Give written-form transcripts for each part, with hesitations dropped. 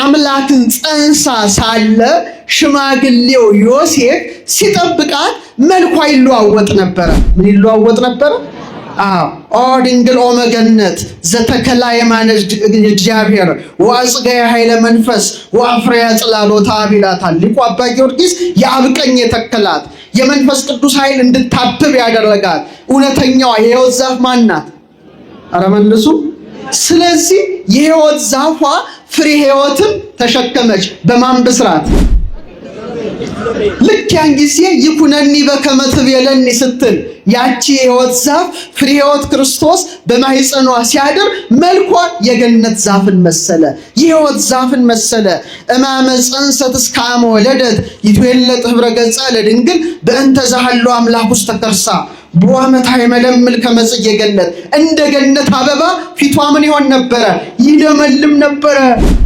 አምላክን ጸንሳ ሳለ ሽማግሌው ዮሴፍ ሲጠብቃት መልኳ ይለዋወጥ ነበር። ምን ይለዋወጥ ነበር? ኦ ድንግል ኦ መገነት ዘተከላ የማነ እግዚአብሔር ወአጽጋየ ኃይለ መንፈስ ወአፍሬ ጽላሎታ ቢላታል። ሊቁ አባ ጊዮርጊስ የአብ ቀኝ የተከላት የመንፈስ ቅዱስ ኃይል እንድታብብ ያደረጋት እውነተኛዋ የሕይወት ዛፍ ማን ናት? ኧረ መልሱ። ስለዚህ የሕይወት ዛፏ ፍሬ ሕይወትን ተሸከመች። በማን ብስራት? ልክ ያን ጊዜ ይኩነኒ በከመ ትቤለኒ ስትል ያቺ የሕይወት ዛፍ ፍሬ ሕይወት ክርስቶስ በማኅፀኗ ሲያድር መልኳ የገነት ዛፍን መሰለ፣ የሕይወት ዛፍን መሰለ። እማመ ጸንሰት እስከ አመ ወለደት ይትዌለጥ ኅብረ ገጻ ለድንግል በእንተ ዘሃሎ አምላክ ውስተ ከርሳ በዓመት አይመለምል ከመጽጌ ገነት። እንደ ገነት አበባ ፊቷ ምን ይሆን ነበረ? ይለመልም ነበረ።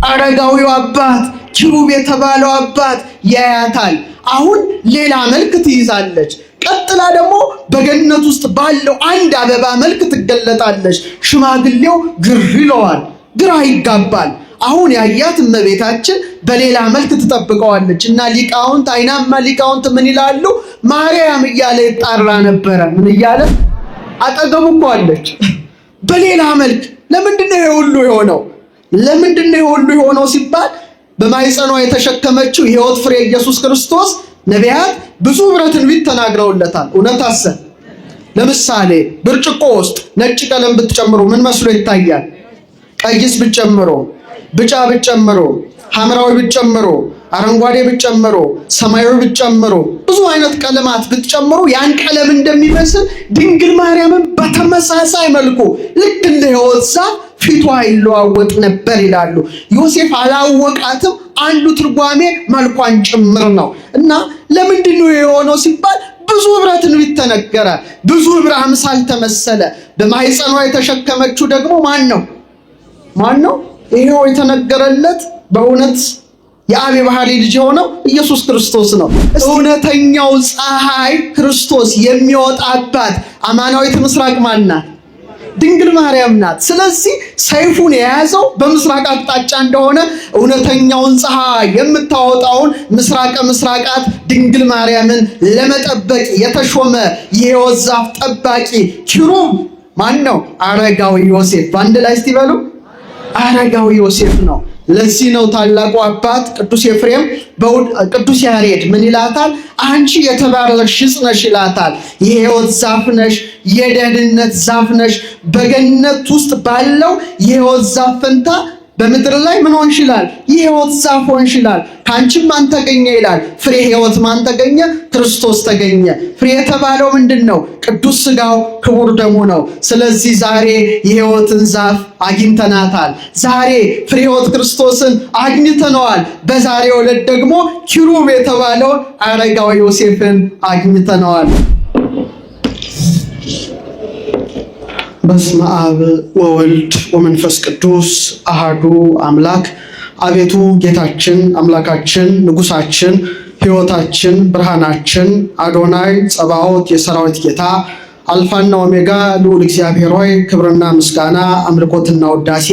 አረጋዊው አባት ኪሩብ የተባለው አባት ያያታል። አሁን ሌላ መልክ ትይዛለች። ቀጥላ ደግሞ በገነት ውስጥ ባለው አንድ አበባ መልክ ትገለጣለች። ሽማግሌው ግር ይለዋል፣ ግራ ይጋባል። አሁን ያያት እመቤታችን በሌላ መልክ ትጠብቀዋለች እና ሊቃውንት አይናማ ሊቃውንት ምን ይላሉ? ማርያም እያለ ይጣራ ነበረ። ምን እያለ? አጠገቡ እኮ አለች በሌላ መልክ። ለምንድነው ይሄ ሁሉ የሆነው? ለምንድነው ይሄ ሁሉ የሆነው ሲባል በማኅፀኗ የተሸከመችው የሕይወት ፍሬ ኢየሱስ ክርስቶስ ነቢያት ብዙ ዕብረ ትንቢት ተናግረውለታል። እውነት አሰብ። ለምሳሌ ብርጭቆ ውስጥ ነጭ ቀለም ብትጨምሩ ምን መስሎ ይታያል? ቀይስ ብትጨምሩ፣ ቢጫ ብትጨምሩ፣ ሐምራዊ ብትጨምሩ፣ አረንጓዴ ብትጨምሩ፣ ሰማያዊ ብትጨምሩ፣ ብዙ አይነት ቀለማት ብትጨምሩ ያን ቀለም እንደሚመስል ድንግል ማርያምን በተመሳሳይ መልኩ ልክ እንደ ሕይወት ዛፍ ፊቷ ይለዋወጥ ነበር ይላሉ። ዮሴፍ አላወቃትም። አንዱ ትርጓሜ መልኳን ጭምር ነው። እና ለምንድነው የሆነው ሲባል ብዙ ዕብረ ትንቢት ተነገረ፣ ብዙ ዕብረ አምሳል ተመሰለ። በማኅፀኗ የተሸከመችው ደግሞ ማን ነው? ማን ነው? ይሄው የተነገረለት በእውነት የአብ ባህሪ ልጅ የሆነው ኢየሱስ ክርስቶስ ነው። እውነተኛው ፀሐይ ክርስቶስ የሚወጣባት አማናዊት ምስራቅ ማን ናት? ድንግል ማርያም ናት። ስለዚህ ሰይፉን የያዘው በምስራቅ አቅጣጫ እንደሆነ እውነተኛውን ፀሐይ የምታወጣውን ምስራቀ ምስራቃት ድንግል ማርያምን ለመጠበቅ የተሾመ የሕይወት ዛፍ ጠባቂ ኪሩብ ማን ነው? አረጋዊ ዮሴፍ። በአንድ ላይ እስቲ በሉ፣ አረጋዊ ዮሴፍ ነው። ለዚህ ነው ታላቁ አባት ቅዱስ ኤፍሬም ቅዱስ ያሬድ ምን ይላታል? አንቺ የተባረክሽ ዕፅ ነሽ ይላታል። የሕይወት ዛፍ ነሽ፣ የደህንነት ዛፍ ነሽ። በገነት ውስጥ ባለው የሕይወት ዛፍ ፈንታ በምድር ላይ ምን ሆንሽ ይላል? የሕይወት ዛፍ ሆንሽ ይላል። ካንቺም ማን ተገኘ ይላል? ፍሬ ሕይወት ማን ተገኘ? ክርስቶስ ተገኘ። ፍሬ የተባለው ምንድነው? ቅዱስ ሥጋው ክቡር ደሙ ነው። ስለዚህ ዛሬ የሕይወትን ዛፍ አግኝተናታል። ዛሬ ፍሬ ሕይወት ክርስቶስን አግኝተነዋል። በዛሬው ዕለት ደግሞ ኪሩብ የተባለውን አረጋዊ ዮሴፍን አግኝተነዋል። በስመ አብ ወወልድ ወመንፈስ ቅዱስ አሃዱ አምላክ። አቤቱ ጌታችን አምላካችን ንጉሳችን ሕይወታችን ብርሃናችን አዶናይ ጸባኦት የሰራዊት ጌታ አልፋና ኦሜጋ ልዑል እግዚአብሔር ሆይ ክብርና ምስጋና አምልኮትና ውዳሴ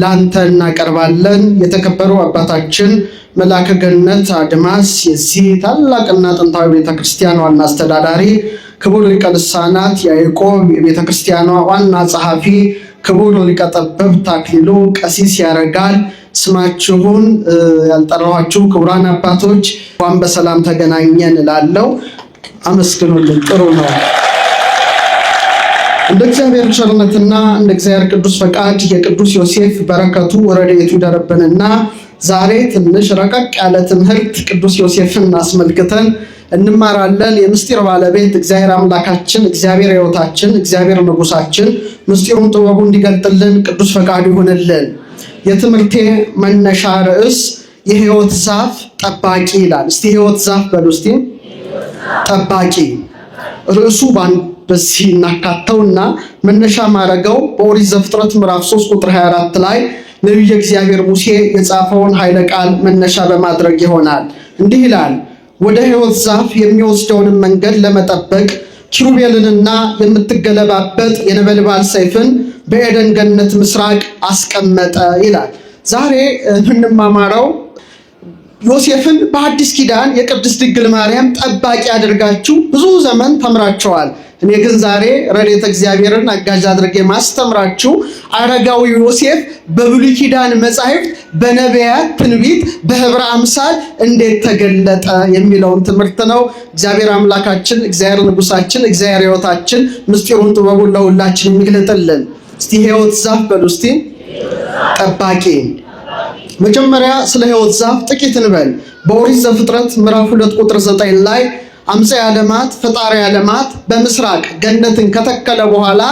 ላንተ እናቀርባለን። የተከበሩ አባታችን መልአከ ገነት አድማስ የዚህ ታላቅና ጥንታዊ ቤተክርስቲያን ዋና አስተዳዳሪ፣ ክቡር ሊቀ ልሳናት ያዕቆብ የቤተክርስቲያኗ ዋና ጸሐፊ፣ ክቡር ሊቀ ጠበብት አክሊሉ ቀሲስ ያረጋል፣ ስማችሁን ያልጠራኋችሁ ክቡራን አባቶች እንኳን በሰላም ተገናኘን እላለሁ። አመስግኑልን። ጥሩ ነው። እንደ እግዚአብሔር ቸርነትና እንደ እግዚአብሔር ቅዱስ ፈቃድ የቅዱስ ዮሴፍ በረከቱ ረድኤቱ ይደርብንና ዛሬ ትንሽ ረቀቅ ያለ ትምህርት ቅዱስ ዮሴፍን አስመልክተን እንማራለን። የምስጢር ባለቤት እግዚአብሔር አምላካችን፣ እግዚአብሔር ሕይወታችን፣ እግዚአብሔር ንጉሳችን ምስጢሩን ጥበቡ እንዲገልጥልን ቅዱስ ፈቃዱ ይሁንልን። የትምህርቴ መነሻ ርዕስ የሕይወት ዛፍ ጠባቂ ይላል። እስቲ ሕይወት ዛፍ በሉ እስቲ። ጠባቂ ርዕሱ በዚህ እናካተውና መነሻ ማረገው በኦሪት ዘፍጥረት ምዕራፍ 3 ቁጥር 24 ላይ ነቢየ እግዚአብሔር ሙሴ የጻፈውን ኃይለ ቃል መነሻ በማድረግ ይሆናል። እንዲህ ይላል፣ ወደ ሕይወት ዛፍ የሚወስደውን መንገድ ለመጠበቅ ኪሩቤልንና የምትገለባበት የነበልባል ሰይፍን በኤደን ገነት ምስራቅ አስቀመጠ ይላል። ዛሬ የምንማማረው ዮሴፍን በአዲስ ኪዳን የቅድስት ድንግል ማርያም ጠባቂ አድርጋችሁ ብዙ ዘመን ተምራችኋል። እኔ ግን ዛሬ ረድኤተ እግዚአብሔርን አጋዥ አድርጌ ማስተምራችሁ አረጋዊ ዮሴፍ በብሉይ ኪዳን መጻሕፍት በነቢያት ትንቢት በህብረ አምሳል እንዴት ተገለጠ የሚለውን ትምህርት ነው። እግዚአብሔር አምላካችን፣ እግዚአብሔር ንጉሳችን፣ እግዚአብሔር ሕይወታችን ምስጢሩን ጥበቡን ለሁላችን የሚግለጥልን። እስቲ ሕይወት ዛፍ በሉ እስቲ ጠባቂ። መጀመሪያ ስለ ሕይወት ዛፍ ጥቂት እንበል። በኦሪት ዘፍጥረት ምዕራፍ 2 ቁጥር 9 ላይ አምፀ ዓለማት ፈጣሪ ዓለማት በምስራቅ ገነትን ከተከለ በኋላ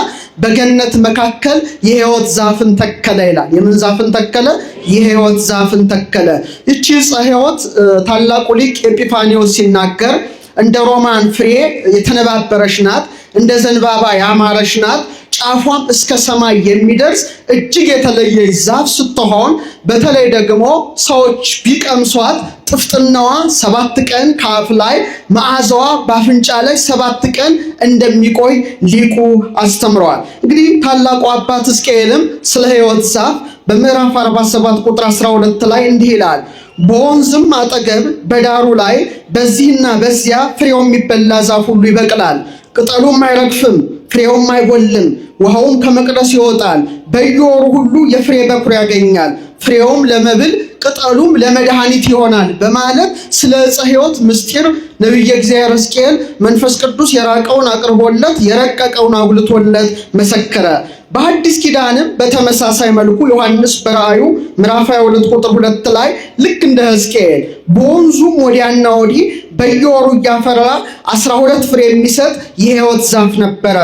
በገነት መካከል የሕይወት ዛፍን ተከለ ይላል። የምን ዛፍን ተከለ? የሕይወት ዛፍን ተከለ። እቺ ዕፀ ሕይወት ታላቁ ሊቅ ኤጲፋኒዎስ ሲናገር እንደ ሮማን ፍሬ የተነባበረች ናት፣ እንደ ዘንባባ ያማረች ናት። ጫፏም እስከ ሰማይ የሚደርስ እጅግ የተለየች ዛፍ ስትሆን በተለይ ደግሞ ሰዎች ቢቀምሷት ጥፍጥናዋ 7 ቀን ከአፍ ላይ መዓዛዋ በአፍንጫ ላይ 7 ቀን እንደሚቆይ ሊቁ አስተምረዋል። እንግዲህ ታላቁ አባት ሕዝቅኤልም ስለ ሕይወት ዛፍ በምዕራፍ 47 ቁጥር 12 ላይ እንዲህ ይላል፣ በወንዝም አጠገብ በዳሩ ላይ በዚህና በዚያ ፍሬው የሚበላ ዛፍ ሁሉ ይበቅላል፣ ቅጠሉም አይረግፍም፣ ፍሬውም አይጎልም፣ ውሃውም ከመቅደስ ይወጣል፣ በየወሩ ሁሉ የፍሬ በኩር ያገኛል፣ ፍሬውም ለመብል ቅጠሉም ለመድኃኒት ይሆናል በማለት ስለ ዕፀ ሕይወት ምስጢር ነቢየ እግዚአብሔር ሕዝቅኤል መንፈስ ቅዱስ የራቀውን አቅርቦለት የረቀቀውን አጉልቶለት መሰከረ። በአዲስ ኪዳንም በተመሳሳይ መልኩ ዮሐንስ በራእዩ ምዕራፍ 22 ቁጥር 2 ላይ ልክ እንደ ሕዝቅኤል በወንዙም ወዲያና ወዲህ በየወሩ እያፈራ 12 ፍሬ የሚሰጥ የሕይወት ዛፍ ነበረ፣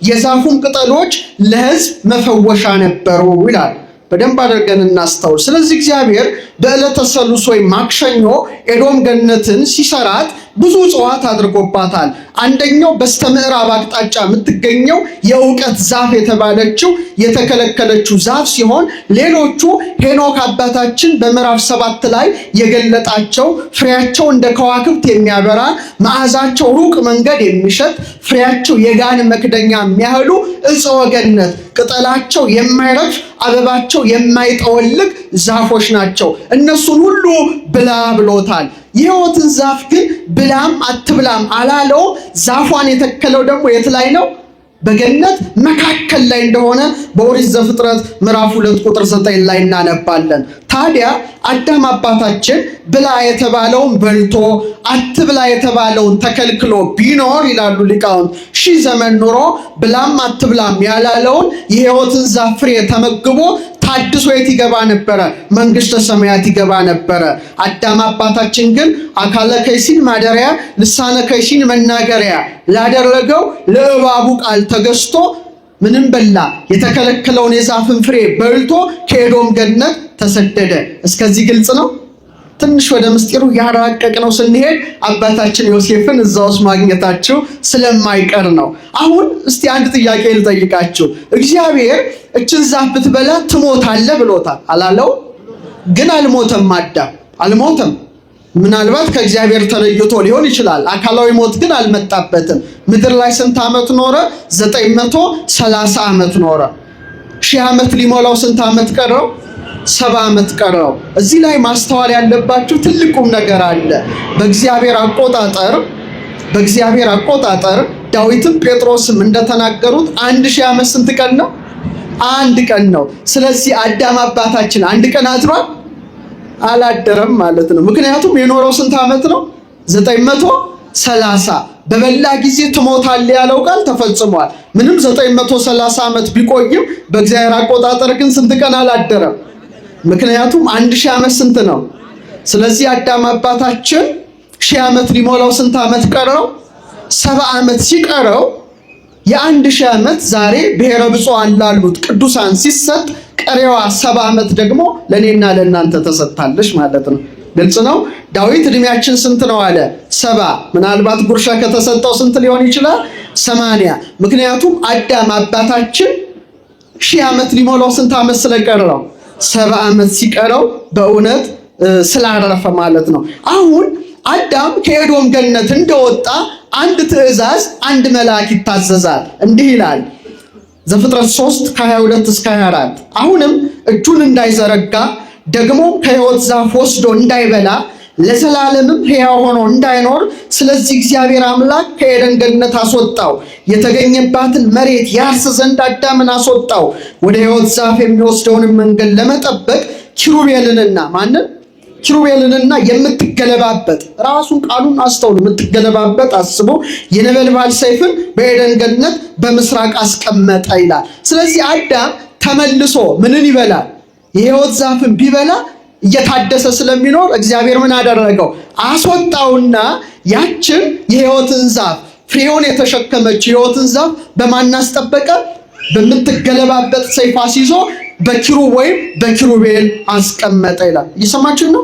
የዛፉም ቅጠሎች ለሕዝብ መፈወሻ ነበሩ ይላል። በደንብ አድርገን እናስተውል። ስለዚህ እግዚአብሔር በዕለተ ሰሉስ ወይም ማክሰኞ ኤዶም ገነትን ሲሰራት ብዙ እጽዋት አድርጎባታል። አንደኛው በስተምዕራብ አቅጣጫ የምትገኘው የእውቀት ዛፍ የተባለችው የተከለከለችው ዛፍ ሲሆን ሌሎቹ ሄኖክ አባታችን በምዕራፍ 7 ላይ የገለጣቸው ፍሬያቸው እንደ ከዋክብት የሚያበራ መዓዛቸው ሩቅ መንገድ የሚሸት ፍሬያቸው የጋን መክደኛ የሚያህሉ ዕፀ ገነት ቅጠላቸው የማይረግፍ አበባቸው የማይጠወልግ ዛፎች ናቸው። እነሱን ሁሉ ብላ ብሎታል። የሕይወትን ዛፍ ግን ብላም አትብላም አላለውም። ዛፏን የተከለው ደግሞ የት ላይ ነው? በገነት መካከል ላይ እንደሆነ በኦሪት ዘፍጥረት ምዕራፍ 2 ቁጥር 9 ላይ እናነባለን። ታዲያ አዳም አባታችን ብላ የተባለውን በልቶ አትብላ የተባለውን ተከልክሎ ቢኖር ይላሉ ሊቃውንት 1000 ዘመን ኑሮ ብላም አትብላም ያላለውን የሕይወትን ዛፍ ፍሬ ተመግቦ ታድሶ የት ይገባ ነበረ? መንግስተ ሰማያት ይገባ ነበረ። አዳም አባታችን ግን አካለ ከይሲን ማደሪያ ልሳነ ከይሲን መናገሪያ ላደረገው ለእባቡ ቃል ተገዝቶ ምንም በላ? የተከለከለውን የዛፍን ፍሬ በልቶ ከኤዶም ገነት ተሰደደ። እስከዚህ ግልጽ ነው። ትንሽ ወደ ምስጢሩ ያራቀቅነው ስንሄድ አባታችን ዮሴፍን እዛ ውስጥ ማግኘታችሁ ስለማይቀር ነው። አሁን እስቲ አንድ ጥያቄ ልጠይቃችሁ። እግዚአብሔር እችን ዛፍ ብትበላ ትሞታለህ ብሎታል አላለው? ግን አልሞተም። አዳም አልሞተም። ምናልባት ከእግዚአብሔር ተለይቶ ሊሆን ይችላል። አካላዊ ሞት ግን አልመጣበትም። ምድር ላይ ስንት ዓመት ኖረ? 930 ዓመት ኖረ። 1000 ዓመት ሊሞላው ስንት ዓመት ቀረው? 70 ዓመት ቀረው። እዚህ ላይ ማስተዋል ያለባችሁ ትልቁም ነገር አለ። በእግዚአብሔር አቆጣጠር ዳዊትም ጴጥሮስም እንደተናገሩት 1000 ዓመት ስንት ቀን ነው? 1 ቀን ነው። ስለዚህ አዳም አባታችን 1 ቀን አድሯል? አላደረም ማለት ነው። ምክንያቱም የኖረው ስንት ዓመት ነው? 930። በበላ ጊዜ ትሞታለህ ያለው ቃል ተፈጽሟል። ምንም 930 ዓመት ቢቆይም በእግዚአብሔር አቆጣጠር ግን ስንት ቀን አላደረም? ምክንያቱም 1000 ዓመት ስንት ነው? ስለዚህ አዳም አባታችን 1000 ዓመት ሊሞላው ስንት ዓመት ቀረው? 70 ዓመት ሲቀረው የ1000 ዓመት ዛሬ ብሔረ ብፁዓን ላሉት ቅዱሳን ሲሰጥ ቀሪዋ 70 ዓመት ደግሞ ለኔና ለእናንተ ተሰጥታለች ማለት ነው። ግልጽ ነው። ዳዊት እድሜያችን ስንት ነው አለ? 70። ምናልባት ጉርሻ ከተሰጠው ስንት ሊሆን ይችላል? 80። ምክንያቱም አዳም አባታችን 1000 ዓመት ሊሞላው ስንት ዓመት ስለቀረው? 70 ዓመት ሲቀረው በእውነት ስላረፈ ማለት ነው። አሁን አዳም ከኤዶም ገነት እንደወጣ አንድ ትእዛዝ አንድ መልአክ ይታዘዛል። እንዲህ ይላል ዘፍጥረት 3 ከ22 እስከ 24 አሁንም እጁን እንዳይዘረጋ ደግሞ ከሕይወት ዛፍ ወስዶ እንዳይበላ ለዘላለምም ሕያው ሆኖ እንዳይኖር ስለዚህ እግዚአብሔር አምላክ ከኤደን ገነት አስወጣው። የተገኘባትን መሬት ያርስ ዘንድ አዳምን አስወጣው። ወደ ሕይወት ዛፍ የሚወስደውን መንገድ ለመጠበቅ ኪሩቤልንና ማንን? ኪሩቤልንና የምትገለባበጥ ራሱን ቃሉን አስተውሉ። የምትገለባበጥ አስቦ የነበልባል ሰይፍን በኤደን ገነት በምስራቅ አስቀመጠ ይላል። ስለዚህ አዳም ተመልሶ ምንን ይበላል? የሕይወት ዛፍን ቢበላ እየታደሰ ስለሚኖር እግዚአብሔር ምን አደረገው? አስወጣውና ያችን የሕይወትን ዛፍ ፍሬውን የተሸከመች የሕይወትን ዛፍ በማን አስጠበቀ? በምትገለባበጥ ሰይፍ አስይዞ በኪሩብ ወይም በኪሩቤል አስቀመጠ ይላል። እየሰማችሁ ነው?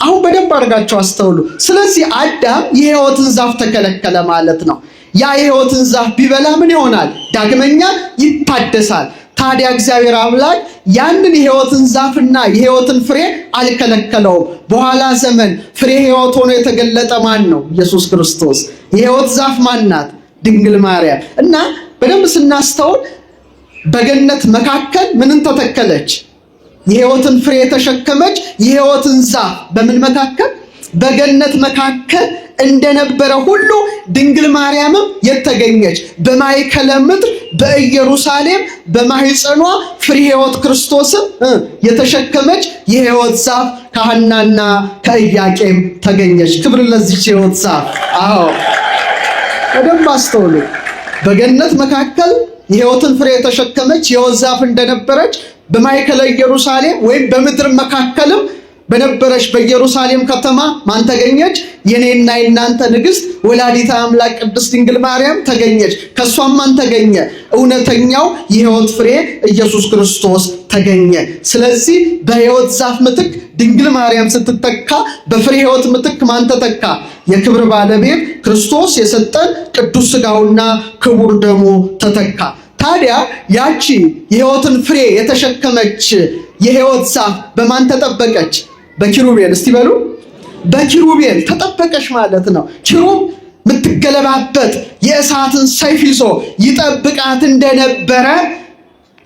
አሁን በደንብ አድርጋችሁ አስተውሉ። ስለዚህ አዳም የሕይወትን ዛፍ ተከለከለ ማለት ነው። ያ የሕይወትን ዛፍ ቢበላ ምን ይሆናል? ዳግመኛ ይታደሳል። ታዲያ እግዚአብሔር አምላክ ያንን የሕይወትን ዛፍና የሕይወትን ፍሬ አልከለከለውም። በኋላ ዘመን ፍሬ ሕይወት ሆኖ የተገለጠ ማን ነው? ኢየሱስ ክርስቶስ። የሕይወት ዛፍ ማን ናት? ድንግል ማርያም። እና በደንብ ስናስተውል በገነት መካከል ምንን ተተከለች? የሕይወትን ፍሬ የተሸከመች የሕይወትን ዛፍ በምን መካከል? በገነት መካከል እንደነበረ ሁሉ ድንግል ማርያምም የተገኘች በማዕከለ ምድር በኢየሩሳሌም በማኅፀኗ ፍሬ ሕይወት ክርስቶስን የተሸከመች የሕይወት ዛፍ ከሐናና ከኢያቄም ተገኘች። ክብር ለዚች የሕይወት ዛፍ። አዎ በደንብ አስተውሉ። በገነት መካከል የሕይወትን ፍሬ የተሸከመች የሕይወት ዛፍ እንደነበረች በማዕከለ ኢየሩሳሌም ወይም በምድር መካከልም በነበረች በኢየሩሳሌም ከተማ ማን ተገኘች? የኔና የናንተ ንግሥት ወላዲተ አምላክ ቅድስት ድንግል ማርያም ተገኘች። ከሷም ማን ተገኘ? እውነተኛው የሕይወት ፍሬ ኢየሱስ ክርስቶስ ተገኘ። ስለዚህ በሕይወት ዛፍ ምትክ ድንግል ማርያም ስትተካ፣ በፍሬ ሕይወት ምትክ ማን ተተካ? የክብር ባለቤት ክርስቶስ የሰጠን ቅዱስ ሥጋውና ክቡር ደሙ ተተካ። ታዲያ ያቺ የሕይወትን ፍሬ የተሸከመች የሕይወት ዛፍ በማን ተጠበቀች? በኪሩቤል። እስቲ በሉ በኪሩቤል ተጠበቀች ማለት ነው። ኪሩብ የምትገለባበጥ የእሳትን ሰይፍ ይዞ ይጠብቃት እንደነበረ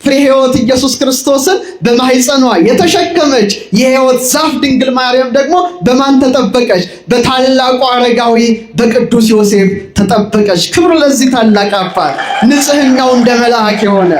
ፍሬ ሕይወት ኢየሱስ ክርስቶስን በማኅፀኗ የተሸከመች የሕይወት ዛፍ ድንግል ማርያም ደግሞ በማን ተጠበቀች? በታላቁ አረጋዊ በቅዱስ ዮሴፍ ተጠበቀች። ክብር ለዚህ ታላቅ አባት፣ ንጽሕናው እንደ መልአክ የሆነ።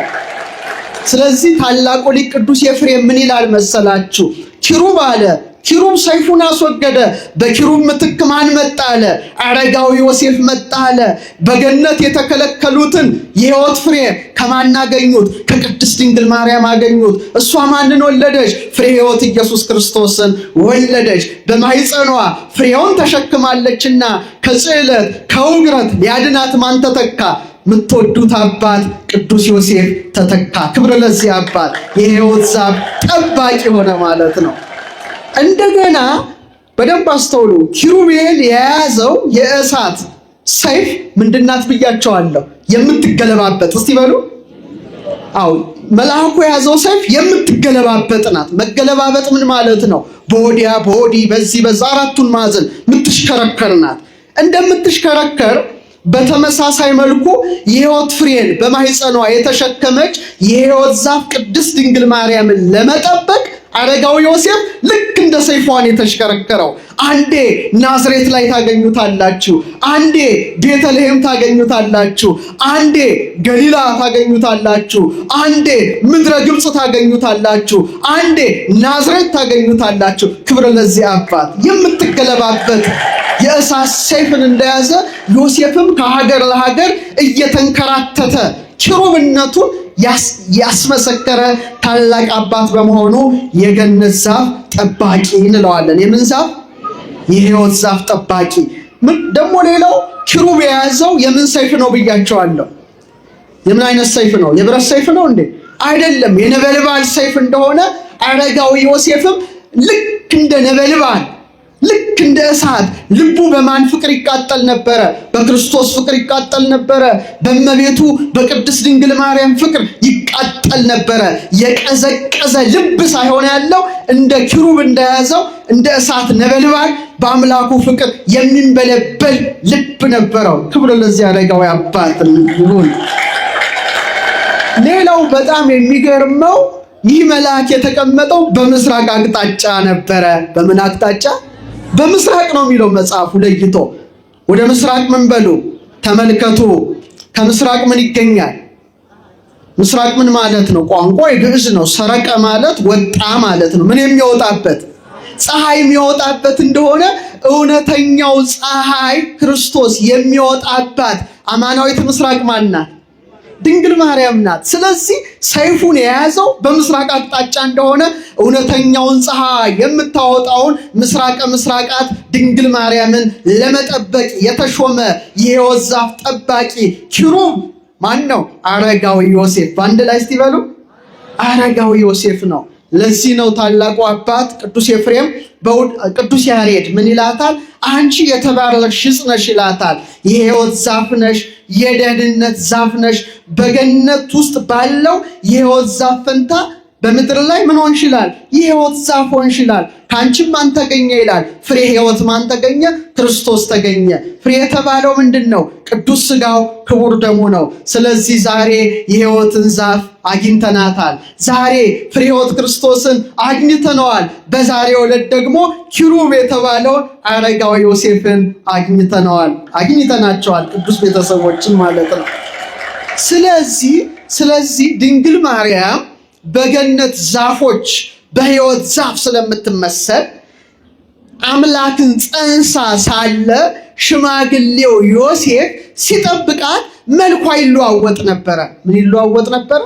ስለዚህ ታላቁ ሊቅ ቅዱስ ኤፍሬም ምን ይላል መሰላችሁ? ኪሩብ አለ፣ ኪሩብ ሰይፉን አስወገደ። በኪሩብ ምትክ ማን መጣ አለ? አረጋዊ ዮሴፍ መጣ አለ። በገነት የተከለከሉትን የሕይወት ፍሬ ከማን አገኙት? ከቅድስት ድንግል ማርያም አገኙት። እሷ ማንን ወለደች? ፍሬ ሕይወት ኢየሱስ ክርስቶስን ወለደች። በማኅፀኗ ፍሬውን ተሸክማለችና ከጽዕለት ከውግረት ሊያድናት ማን ተተካ? የምትወዱት አባት ቅዱስ ዮሴፍ ተተካ። ክብር ለዚህ አባት። የሕይወት ዛፍ ጠባቂ ሆነ ማለት ነው። እንደገና በደንብ አስተውሉ። ኪሩቤል የያዘው የእሳት ሰይፍ ምንድናት ብያቸዋለሁ? የምትገለባበጥ። እስቲ በሉ። አዎ መልአኩ የያዘው ሰይፍ የምትገለባበጥ ናት። መገለባበጥ ምን ማለት ነው? በወዲያ በወዲህ በዚህ በዛ አራቱን ማዕዘን የምትሽከረከር ናት። እንደምትሽከረከር በተመሳሳይ መልኩ የሕይወት ፍሬን በማኅፀኗ የተሸከመች የሕይወት ዛፍ ቅድስት ድንግል ማርያምን ለመጠበቅ አረጋዊ ዮሴፍ ልክ እንደ ሰይፏን የተሽከረከረው። አንዴ ናዝሬት ላይ ታገኙታላችሁ፣ አንዴ ቤተልሔም ታገኙታላችሁ፣ አንዴ ገሊላ ታገኙታላችሁ፣ አንዴ ምድረ ግብፅ ታገኙታላችሁ፣ አንዴ ናዝሬት ታገኙታላችሁ። ክብር ለዚህ አባት። የምትገለባበት የእሳት ሰይፍን እንደያዘ ዮሴፍም ከሀገር ለሀገር እየተንከራተተ ኪሩብነቱን ያስመሰከረ ታላቅ አባት በመሆኑ የገነት ዛፍ ጠባቂ እንለዋለን። የምን ዛፍ? የሕይወት ዛፍ ጠባቂ። ደግሞ ሌላው ኪሩብ የያዘው የምን ሰይፍ ነው ብያቸዋለሁ። የምን አይነት ሰይፍ ነው? የብረት ሰይፍ ነው እንዴ? አይደለም፣ የነበልባል ሰይፍ እንደሆነ አረጋዊ ዮሴፍም ልክ እንደ ነበልባል ልክ እንደ እሳት ልቡ በማን ፍቅር ይቃጠል ነበረ? በክርስቶስ ፍቅር ይቃጠል ነበረ። በእመቤቱ በቅድስት ድንግል ማርያም ፍቅር ይቃጠል ነበረ። የቀዘቀዘ ልብ ሳይሆን ያለው እንደ ኪሩብ እንደያዘው እንደ እሳት ነበልባል በአምላኩ ፍቅር የሚንበለበል ልብ ነበረው። ክብር ለዚህ አረጋዊ አባት ይሁን። ሌላው በጣም የሚገርመው ይህ መልአክ የተቀመጠው በምስራቅ አቅጣጫ ነበረ። በምን አቅጣጫ? በምስራቅ ነው የሚለው መጽሐፉ ለይቶ። ወደ ምስራቅ ምን በሉ ተመልከቱ። ከምስራቅ ምን ይገኛል? ምስራቅ ምን ማለት ነው? ቋንቋ የግዕዝ ነው። ሰረቀ ማለት ወጣ ማለት ነው። ምን የሚወጣበት? ፀሐይ የሚወጣበት እንደሆነ እውነተኛው ፀሐይ ክርስቶስ የሚወጣባት አማናዊት ምስራቅ ማን ናት? ድንግል ማርያም ናት። ስለዚህ ሰይፉን የያዘው በምስራቅ አቅጣጫ እንደሆነ እውነተኛውን ፀሐይ የምታወጣውን ምስራቀ ምስራቃት ድንግል ማርያምን ለመጠበቅ የተሾመ የሕይወት ዛፍ ጠባቂ ኪሩብ ማን ነው? አረጋዊ ዮሴፍ። በአንድ ላይ እስቲ በሉ አረጋዊ ዮሴፍ ነው። ለዚህ ነው ታላቁ አባት ቅዱስ ኤፍሬም ቅዱስ ያሬድ ምን ይላታል? አንቺ የተባረክሽ ዕፅ ነሽ ይላታል። የሕይወት ዛፍ ነሽ፣ የደህንነት ዛፍ ነሽ። በገነት ውስጥ ባለው የሕይወት ዛፍ ፈንታ በምድር ላይ ምን ሆንሽ ይላል? የሕይወት ዛፍ ሆንሽ ይላል። ከአንቺም ማን ተገኘ ይላል? ፍሬ ሕይወት ማን ተገኘ? ክርስቶስ ተገኘ። ፍሬ የተባለው ምንድን ነው? ቅዱስ ሥጋው ክቡር ደሙ ነው። ስለዚህ ዛሬ የሕይወትን ዛፍ አግኝተናታል። ዛሬ ፍሬ ሕይወት ክርስቶስን አግኝተነዋል። በዛሬው ዕለት ደግሞ ኪሩብ የተባለውን አረጋዊ ዮሴፍን አግኝተናቸዋል። ቅዱስ ቤተሰቦችን ማለት ነው። ስለዚህ ድንግል ማርያም በገነት ዛፎች በሕይወት ዛፍ ስለምትመሰል አምላክን ጸንሳ ሳለ ሽማግሌው ዮሴፍ ሲጠብቃት መልኳ ይለዋወጥ ነበረ። ምን ይለዋወጥ ነበረ?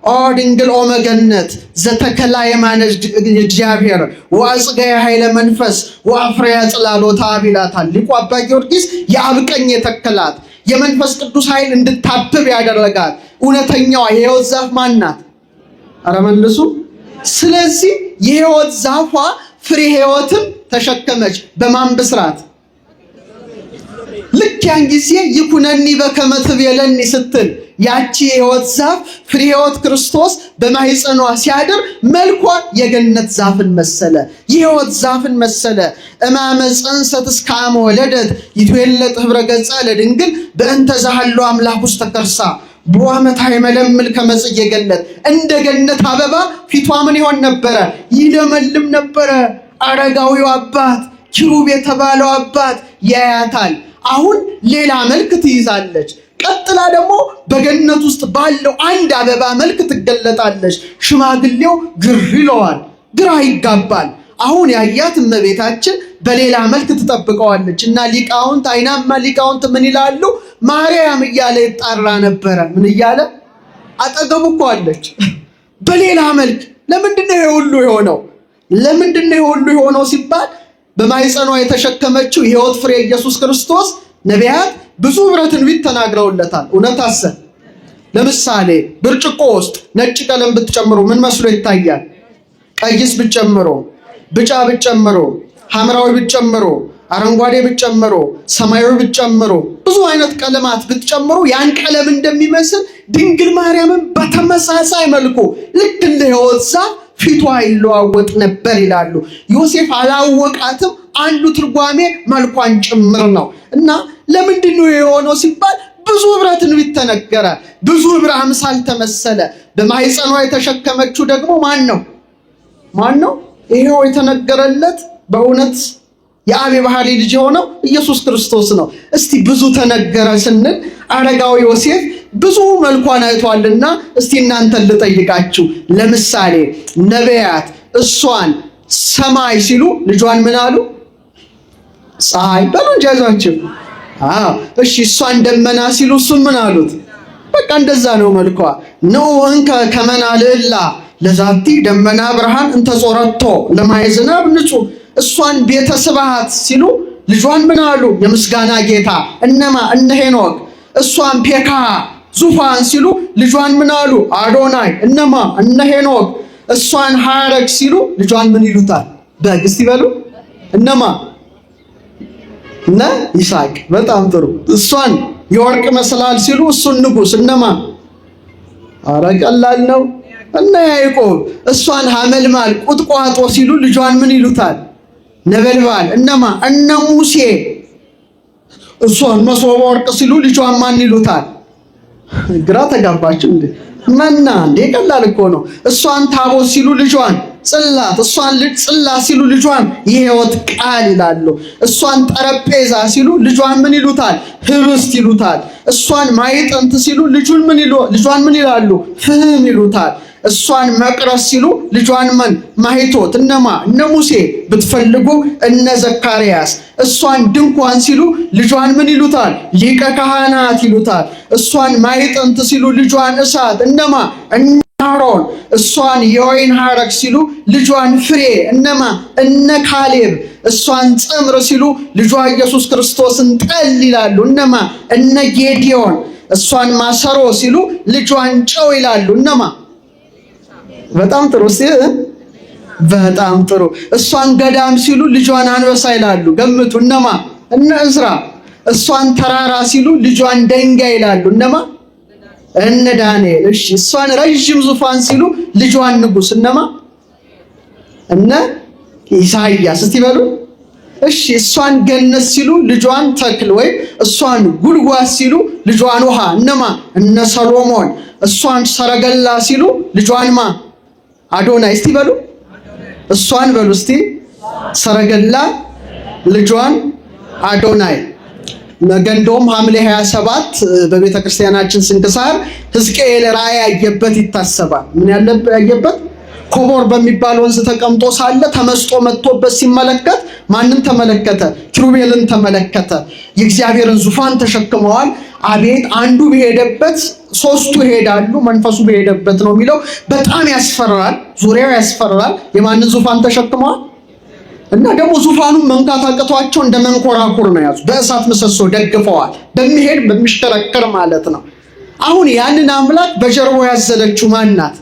ኦ ድንግል ኦ መገነት ዘተከላ የማነች እግዚአብሔር ወአጽጋየ ኃይለ መንፈስ ወአፍሬያ ጽላሎታ ይላታል ሊቁ አባ ጊዮርጊስ። የአብ ቀኝ የተከላት የመንፈስ ቅዱስ ኃይል እንድታብብ ያደረጋት እውነተኛዋ የሕይወት ዛፍ ማን ናት? ኧረ መልሱ። ስለዚህ የሕይወት ዛፏ ፍሬ ሕይወትን ተሸከመች። በማን ብስራት? ልክ ያን ጊዜ ይኩነኒ በከመ ትቤለኒ ስትል ያቺ የሕይወት ዛፍ ፍሬ ሕይወት ክርስቶስ በማኅፀኗ ሲያድር መልኳ የገነት ዛፍን መሰለ፣ የሕይወት ዛፍን መሰለ። እማመ ጸንሰት እስከ አመ ወለደት ይትዌለጥ ኅብረ ገጻ ለድንግል በእንተ ዛሃሎ አምላክ ውስተ ከርሳ በዓመት አይመለምል ከመጽጌ ገነት። እንደ ገነት አበባ ፊቷ ምን ይሆን ነበረ? ይለመልም ነበረ። አረጋዊው አባት ኪሩብ የተባለው አባት ያያታል። አሁን ሌላ መልክ ትይዛለች። ቀጥላ ደግሞ በገነት ውስጥ ባለው አንድ አበባ መልክ ትገለጣለች። ሽማግሌው ግር ይለዋል፣ ግራ ይጋባል። አሁን ያያት እመቤታችን በሌላ መልክ ትጠብቀዋለች እና ሊቃውንት አይናማ ሊቃውንት ምን ይላሉ? ማርያም እያለ ይጣራ ነበረ። ምን እያለ? አጠገቡ እኮ አለች በሌላ መልክ። ለምንድነው ይሄ ሁሉ የሆነው? ለምንድነው ይሄ ሁሉ የሆነው ሲባል በማኅፀኗ የተሸከመችው የሕይወት ፍሬ ኢየሱስ ክርስቶስ ነቢያት ብዙ ዕብረ ትንቢት ተናግረውለታል። እውነት አሰብ። ለምሳሌ ብርጭቆ ውስጥ ነጭ ቀለም ብትጨምሩ ምን መስሎ ይታያል? ቀይስ ብትጨምሩ፣ ብጫ ብትጨምሩ፣ ሐምራዊ ብትጨምሩ፣ አረንጓዴ ብትጨምሩ፣ ሰማያዊ ብትጨምሩ፣ ብዙ አይነት ቀለማት ብትጨምሩ ያን ቀለም እንደሚመስል ድንግል ማርያምን በተመሳሳይ መልኩ ልክ እንደ ሕይወት ዛፍ ፊቷ ይለዋወጥ ነበር ይላሉ። ዮሴፍ አላወቃትም። አንዱ ትርጓሜ መልኳን ጭምር ነው። እና ለምንድነው የሆነው ሲባል ብዙ ዕብረ ትንቢት ተነገረ፣ ብዙ ዕብረ አምሳል ተመሰለ። በማኅፀኗ የተሸከመችው ደግሞ ማን ነው? ይሄው የተነገረለት በእውነት የአብ የባህሪ ልጅ የሆነው ኢየሱስ ክርስቶስ ነው። እስቲ ብዙ ተነገረ ስንል አረጋዊ ዮሴፍ ብዙ መልኳን አይቷልና እስቲ እናንተን ልጠይቃችሁ። ለምሳሌ ነቢያት እሷን ሰማይ ሲሉ ልጇን ምን አሉ? ፀሐይ በሉ እንጂ አይዟችሁ። እሺ እሷን ደመና ሲሉ እሱን ምን አሉት? በቃ እንደዛ ነው መልኳ ነው። እንከ ከመና ልዕላ ለዛቲ ደመና ብርሃን እንተ ጾረቶ ለማየ ዝናብ ንጹሕ። እሷን ቤተ ስብሐት ሲሉ ልጇን ምን አሉ? የምስጋና ጌታ። እነማ? እነ ሄኖክ። እሷን ፔካ ዙፋን ሲሉ ልጇን ምን አሉ? አዶናይ። እነማ? እነ ሄኖክ። እሷን ሐረግ ሲሉ ልጇን ምን ይሉታል? በግ። እስቲ በሉ እነማ? እነ ይስሐቅ። በጣም ጥሩ። እሷን የወርቅ መሰላል ሲሉ እሱን ንጉሥ። እነማ? ኧረ ቀላል ነው። እነ ያዕቆብ። እሷን ሐመልማል ቁጥቋጦ ሲሉ ልጇን ምን ይሉታል? ነበልባል። እነማ? እነ ሙሴ። እሷን መሶበ ወርቅ ሲሉ ልጇን ማን ይሉታል? ግራ ተጋባችሁ እንዴ? መና እንዴ ቀላል እኮ ነው። እሷን ታቦት ሲሉ ልጇን ጽላት፣ እሷን ጽላት ሲሉ ልጇን የሕይወት ቃል ይላሉ። እሷን ጠረጴዛ ሲሉ ልጇን ምን ይሉታል? ህብስት ይሉታል። እሷን ማዕጠንት ሲሉ ልጇን ምን ይላሉ? ፍህም ይሉታል። እሷን መቅረስ ሲሉ ልጇን ማኅቶት እነ ሙሴ ብትፈልጉ እነ ዘካርያስ። እሷን ድንኳን ሲሉ ልጇን ምን ይሉታል? ሊቀ ካህናት ይሉታል። እሷን ማዕጠንት ሲሉ ልጇን እሳት እነ አሮን። እሷን የወይን ሐረግ ሲሉ ልጇን ፍሬ እነ ካሌብ። እሷን ጸምር ሲሉ ልጇ ኢየሱስ ክርስቶስን ጠል ይላሉ እነ ጌዲዮን። እሷን ማሰሮ ሲሉ ልጇን ጨው ይላሉ በጣም ጥሩ በጣም ጥሩ። እሷን ገዳም ሲሉ ልጇን አንበሳ ይላሉ። ገምቱ እነ እዝራ። እሷን ተራራ ሲሉ ልጇን ድንጋይ ይላሉ እነ ዳንኤል። እሺ እሷን ረጅም ዙፋን ሲሉ ልጇን ንጉስ እነ ኢሳይያስ። እስቲ በሉ እሺ። እሷን ገነት ሲሉ ልጇን ተክል ወይ እሷን ጉልጓስ ሲሉ ልጇን ውሃ እነ ሰሎሞን። እሷን ሰረገላ ሲሉ ልጇን አዶናይ። እስቲ በሉ እሷን በሉ እስቲ ሰረገላ ልጇን አዶናይ። ነገ እንደውም ሐምሌ 27 በቤተ ክርስቲያናችን ስንክሳር ሕዝቅኤል ራእይ ያየበት ይታሰባል። ምን ያየበት? ኮቦር በሚባል ወንዝ ተቀምጦ ሳለ ተመስጦ መጥቶበት ሲመለከት ማንን ተመለከተ? ኪሩቤልን ተመለከተ። የእግዚአብሔርን ዙፋን ተሸክመዋል። አቤት አንዱ በሄደበት ሶስቱ ይሄዳሉ፣ መንፈሱ በሄደበት ነው የሚለው። በጣም ያስፈራል፣ ዙሪያው ያስፈራል። የማንን ዙፋን ተሸክመዋል? እና ደግሞ ዙፋኑን መንካት አቅቷቸው እንደ መንኮራኩር ነው ያዙ። በእሳት ምሰሶ ደግፈዋል። በሚሄድ በሚሽከረከር ማለት ነው። አሁን ያንን አምላክ በጀርባው ያዘለችው ማናት?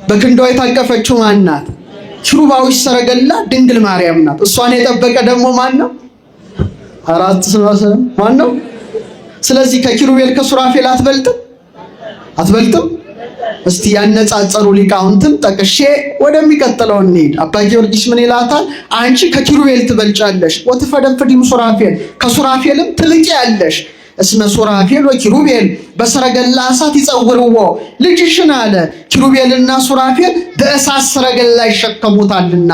በክንዷ የታቀፈችው ማናት? ኪሩባዊት ሰረገላ ድንግል ማርያም ናት። እሷን የጠበቀ ደግሞ ማን ነው? አራት ሰማሰም ማን ነው? ስለዚህ ከኪሩቤል ከሱራፌል አትበልጥም? እስቲ ያነጻጸሩ ሊቃውንትን ጠቅሼ ወደሚቀጥለው እንሂድ። አባ ጊዮርጊስ ምን ይላታል? አንቺ ከኪሩቤል ትበልጫለሽ። ወትፈደፍዲም ሱራፌል፣ ከሱራፌልም ትልቂያለሽ። እስመ ሱራፌል ወኪሩቤል በሰረገላ እሳት ይጸውርዎ ልጅሽን አለ። ኪሩቤልና ሱራፌል በእሳት ሰረገላ ይሸከሙታልና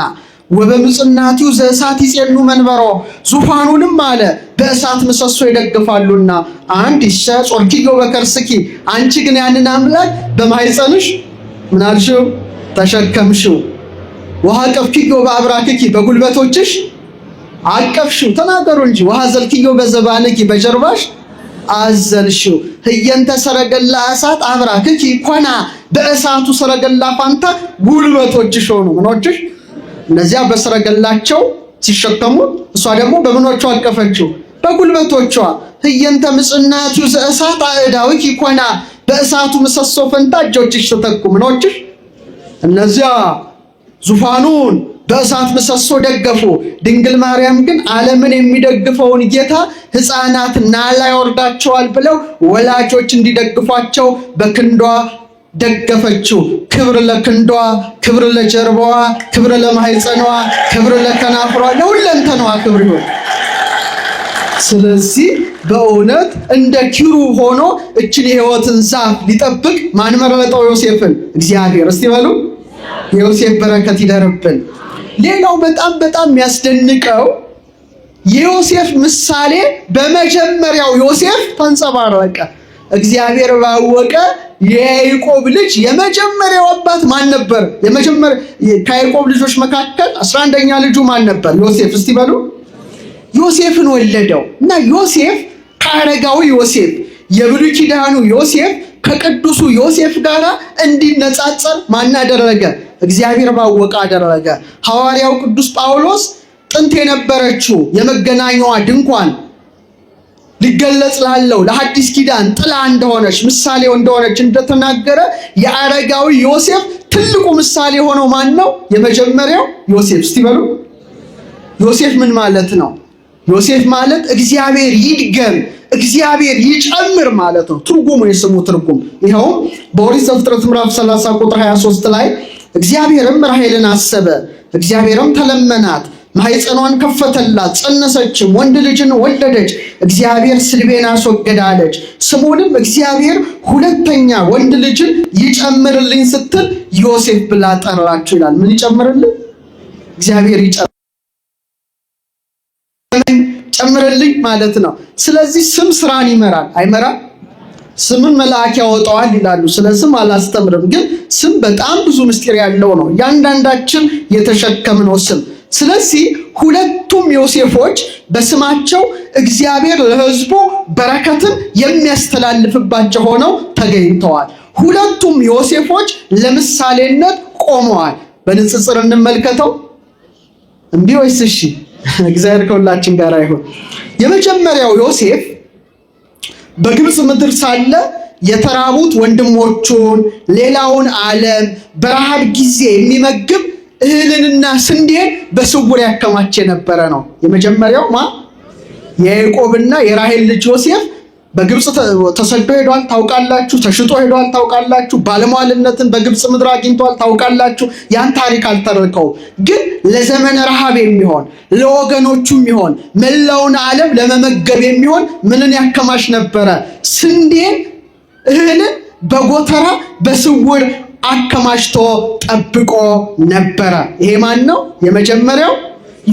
ወበምጽናቲው ዘእሳት ይጼኑ መንበሮ ዙፋኑንም አለ በእሳት ምሰሶ ይደግፋሉና። አንድ ይሰ ጾርኪዮ በከርስኪ አንቺ ግን ያንን አምላክ በማይጸንሽ ምን አልሽው? ተሸከምሽው። ውሃ ቀፍኪዮ በአብራክኪ በጉልበቶችሽ አቀፍሽው። ተናገሩ እንጂ ውሃ ዘልኪዮ በዘባንኪ በጀርባሽ አዘልሽው። ህየንተ ሰረገላ እሳት አብራክኪ ኮና በእሳቱ ሰረገላ ፋንታ ጉልበቶችሽ ሆኑ። ምኖችሽ? እነዚያ በሰረገላቸው ሲሸከሙ፣ እሷ ደግሞ በምኖቿ አቀፈችው? በጉልበቶቿ። ህየንተ ምጽናቱ ዘእሳት አእዳዊኪ ኮና በእሳቱ ምሰሶ ፈንታ እጆችሽ ተተኩ። ምኖችሽ? እነዚያ ዙፋኑን በእሳት ምሰሶ ደገፉ። ድንግል ማርያም ግን ዓለምን የሚደግፈውን ጌታ ሕፃናት ናላ ያወርዳቸዋል ብለው ወላጆች እንዲደግፏቸው በክንዷ ደገፈችው። ክብር ለክንዷ፣ ክብር ለጀርባዋ፣ ክብር ለማህፀኗ፣ ክብር ለከናፍሯ፣ ለሁለንተናዋ ክብር ይሁን። ስለዚህ በእውነት እንደ ኪሩብ ሆኖ እችን የሕይወትን ዛፍ ሊጠብቅ ማን መረጠው? ዮሴፍን። እግዚአብሔር። እስቲ በሉ የዮሴፍ በረከት ይደርብን። ሌላው በጣም የሚያስደንቀው የዮሴፍ ምሳሌ በመጀመሪያው ዮሴፍ ተንጸባረቀ። እግዚአብሔር ባወቀ የያዕቆብ ልጅ የመጀመሪያው አባት ማን ነበር? ከያዕቆብ ልጆች መካከል 11ኛ ልጁ ማን ነበር? ዮሴፍ። እስቲ በሉ ዮሴፍን ወለደው እና ዮሴፍ ከአረጋዊ ዮሴፍ የብሉይ ኪዳኑ ዮሴፍ ከቅዱሱ ዮሴፍ ጋር እንዲነጻጸር ማን አደረገ? እግዚአብሔር ባወቀ አደረገ። ሐዋርያው ቅዱስ ጳውሎስ ጥንት የነበረችው የመገናኛዋ ድንኳን ሊገለጽ ላለው ለሐዲስ ኪዳን ጥላ እንደሆነች ምሳሌው እንደሆነች እንደተናገረ የአረጋዊ ዮሴፍ ትልቁ ምሳሌ ሆኖ ማን ነው? የመጀመሪያው ዮሴፍ። እስቲ በሉ ዮሴፍ ምን ማለት ነው? ዮሴፍ ማለት እግዚአብሔር ይድገም፣ እግዚአብሔር ይጨምር ማለት ነው። ትርጉሙ የስሙ ትርጉም ይኸው በኦሪት ዘፍጥረት ምዕራፍ 30 ቁጥር 23 ላይ እግዚአብሔርም ራሔልን አሰበ፣ እግዚአብሔርም ተለመናት፣ ማህፀኗን ከፈተላት፣ ጸነሰችም፣ ወንድ ልጅን ወለደች። እግዚአብሔር ስድቤን አስወገደ አለች። ስሙንም እግዚአብሔር ሁለተኛ ወንድ ልጅን ይጨምርልኝ ስትል ዮሴፍ ብላ ጠራችው ይላል። ምን ይጨምርልኝ? እግዚአብሔር ይጨምርልኝ ማለት ነው። ስለዚህ ስም ስራን ይመራል አይመራም? ስምን መልአክ ያወጣዋል ይላሉ። ስለ ስም አላስተምርም፣ ግን ስም በጣም ብዙ ምስጢር ያለው ነው። ያንዳንዳችን የተሸከምነው ስም። ስለዚህ ሁለቱም ዮሴፎች በስማቸው እግዚአብሔር ለሕዝቡ በረከትን የሚያስተላልፍባቸው ሆነው ተገኝተዋል። ሁለቱም ዮሴፎች ለምሳሌነት ቆመዋል። በንጽጽር እንመልከተው። እምቢ ወይስ እሺ? እግዚአብሔር ከሁላችን ጋር ይሁን። የመጀመሪያው ዮሴፍ በግብፅ ምድር ሳለ የተራቡት ወንድሞቹን ሌላውን ዓለም በረሃብ ጊዜ የሚመግብ እህልንና ስንዴን በስውር ያከማች የነበረ ነው። የመጀመሪያው የያዕቆብና የራሔል ልጅ ዮሴፍ በግብፅ ተሰዶ ሄዷል ታውቃላችሁ። ተሽጦ ሄዷል ታውቃላችሁ። ባለሟልነትን በግብፅ ምድር አግኝቷል ታውቃላችሁ። ያን ታሪክ አልተረከውም፣ ግን ለዘመነ ረሃብ የሚሆን ለወገኖቹ የሚሆን መላውን ዓለም ለመመገብ የሚሆን ምንን ያከማች ነበረ? ስንዴን፣ እህልን በጎተራ በስውር አከማችቶ ጠብቆ ነበረ። ይሄ ማን ነው? የመጀመሪያው